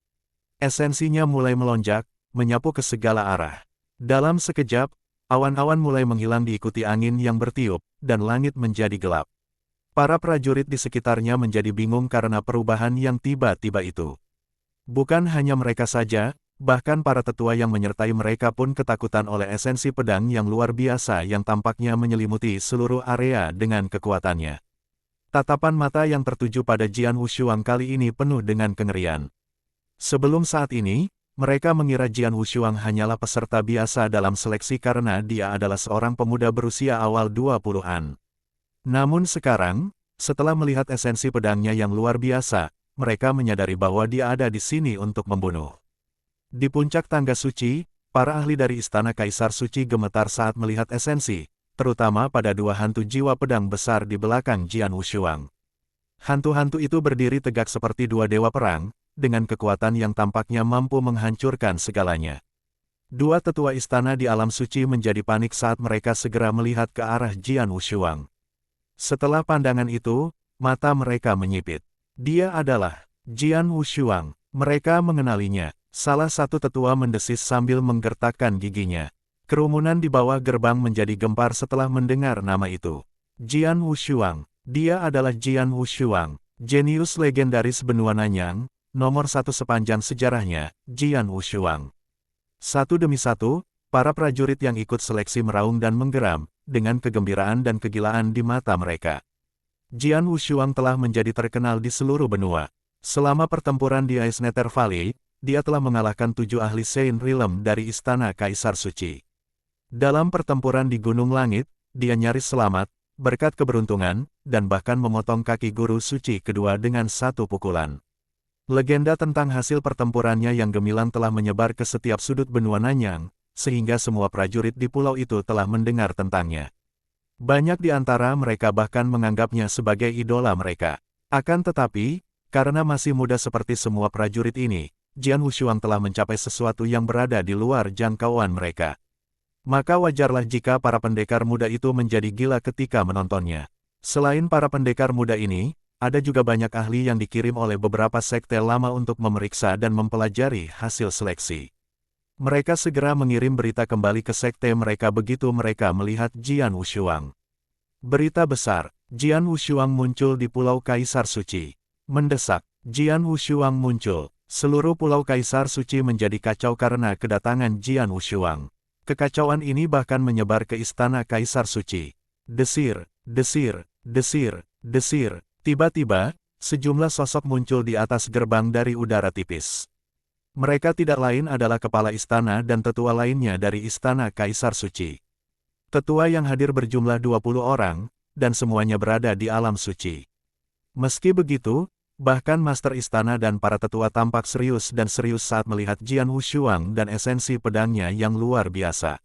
Esensinya mulai melonjak, menyapu ke segala arah. Dalam sekejap, awan-awan mulai menghilang diikuti angin yang bertiup, dan langit menjadi gelap. Para prajurit di sekitarnya menjadi bingung karena perubahan yang tiba-tiba itu. Bukan hanya mereka saja, bahkan para tetua yang menyertai mereka pun ketakutan oleh esensi pedang yang luar biasa yang tampaknya menyelimuti seluruh area dengan kekuatannya. Tatapan mata yang tertuju pada Jian Wushuang kali ini penuh dengan kengerian. Sebelum saat ini, mereka mengira Jian Wushuang hanyalah peserta biasa dalam seleksi karena dia adalah seorang pemuda berusia awal 20-an. Namun sekarang, setelah melihat esensi pedangnya yang luar biasa, mereka menyadari bahwa dia ada di sini untuk membunuh. Di puncak tangga suci, para ahli dari Istana Kaisar Suci gemetar saat melihat esensi, terutama pada dua hantu jiwa pedang besar di belakang Jian Wushuang. Hantu-hantu itu berdiri tegak seperti dua dewa perang, dengan kekuatan yang tampaknya mampu menghancurkan segalanya. Dua tetua istana di alam suci menjadi panik saat mereka segera melihat ke arah Jian Wushuang. Setelah pandangan itu, mata mereka menyipit. Dia adalah Jian Wushuang. Mereka mengenalinya. Salah satu tetua mendesis sambil menggertakkan giginya. Kerumunan di bawah gerbang menjadi gempar setelah mendengar nama itu. Jian Wushuang. Dia adalah Jian Wushuang, jenius legendaris benua Nanyang, nomor satu sepanjang sejarahnya, Jian Wushuang. Satu demi satu, para prajurit yang ikut seleksi meraung dan menggeram, dengan kegembiraan dan kegilaan di mata mereka. Jian Wushuang telah menjadi terkenal di seluruh benua. Selama pertempuran di Ice Nether Valley, dia telah mengalahkan 7 ahli Sein Realm dari Istana Kaisar Suci. Dalam pertempuran di Gunung Langit, dia nyaris selamat, berkat keberuntungan, dan bahkan memotong kaki Guru Suci kedua dengan satu pukulan. Legenda tentang hasil pertempurannya yang gemilang telah menyebar ke setiap sudut benua Nanyang, sehingga semua prajurit di pulau itu telah mendengar tentangnya. Banyak di antara mereka bahkan menganggapnya sebagai idola mereka. Akan tetapi, karena masih muda seperti semua prajurit ini, Jian Wushuang telah mencapai sesuatu yang berada di luar jangkauan mereka. Maka wajarlah jika para pendekar muda itu menjadi gila ketika menontonnya. Selain para pendekar muda ini, ada juga banyak ahli yang dikirim oleh beberapa sekte lama untuk memeriksa dan mempelajari hasil seleksi. Mereka segera mengirim berita kembali ke sekte mereka begitu mereka melihat Jian Wushuang. Berita besar, Jian Wushuang muncul di Pulau Kaisar Suci. Mendesak, Jian Wushuang muncul. Seluruh Pulau Kaisar Suci menjadi kacau karena kedatangan Jian Wushuang. Kekacauan ini bahkan menyebar ke Istana Kaisar Suci. Desir, desir, desir, desir. Tiba-tiba, sejumlah sosok muncul di atas gerbang dari udara tipis. Mereka tidak lain adalah kepala istana dan tetua lainnya dari Istana Kaisar Suci. Tetua yang hadir berjumlah 20 orang, dan semuanya berada di alam suci. Meski begitu, bahkan Master Istana dan para tetua tampak serius saat melihat Jian Wushuang dan esensi pedangnya yang luar biasa.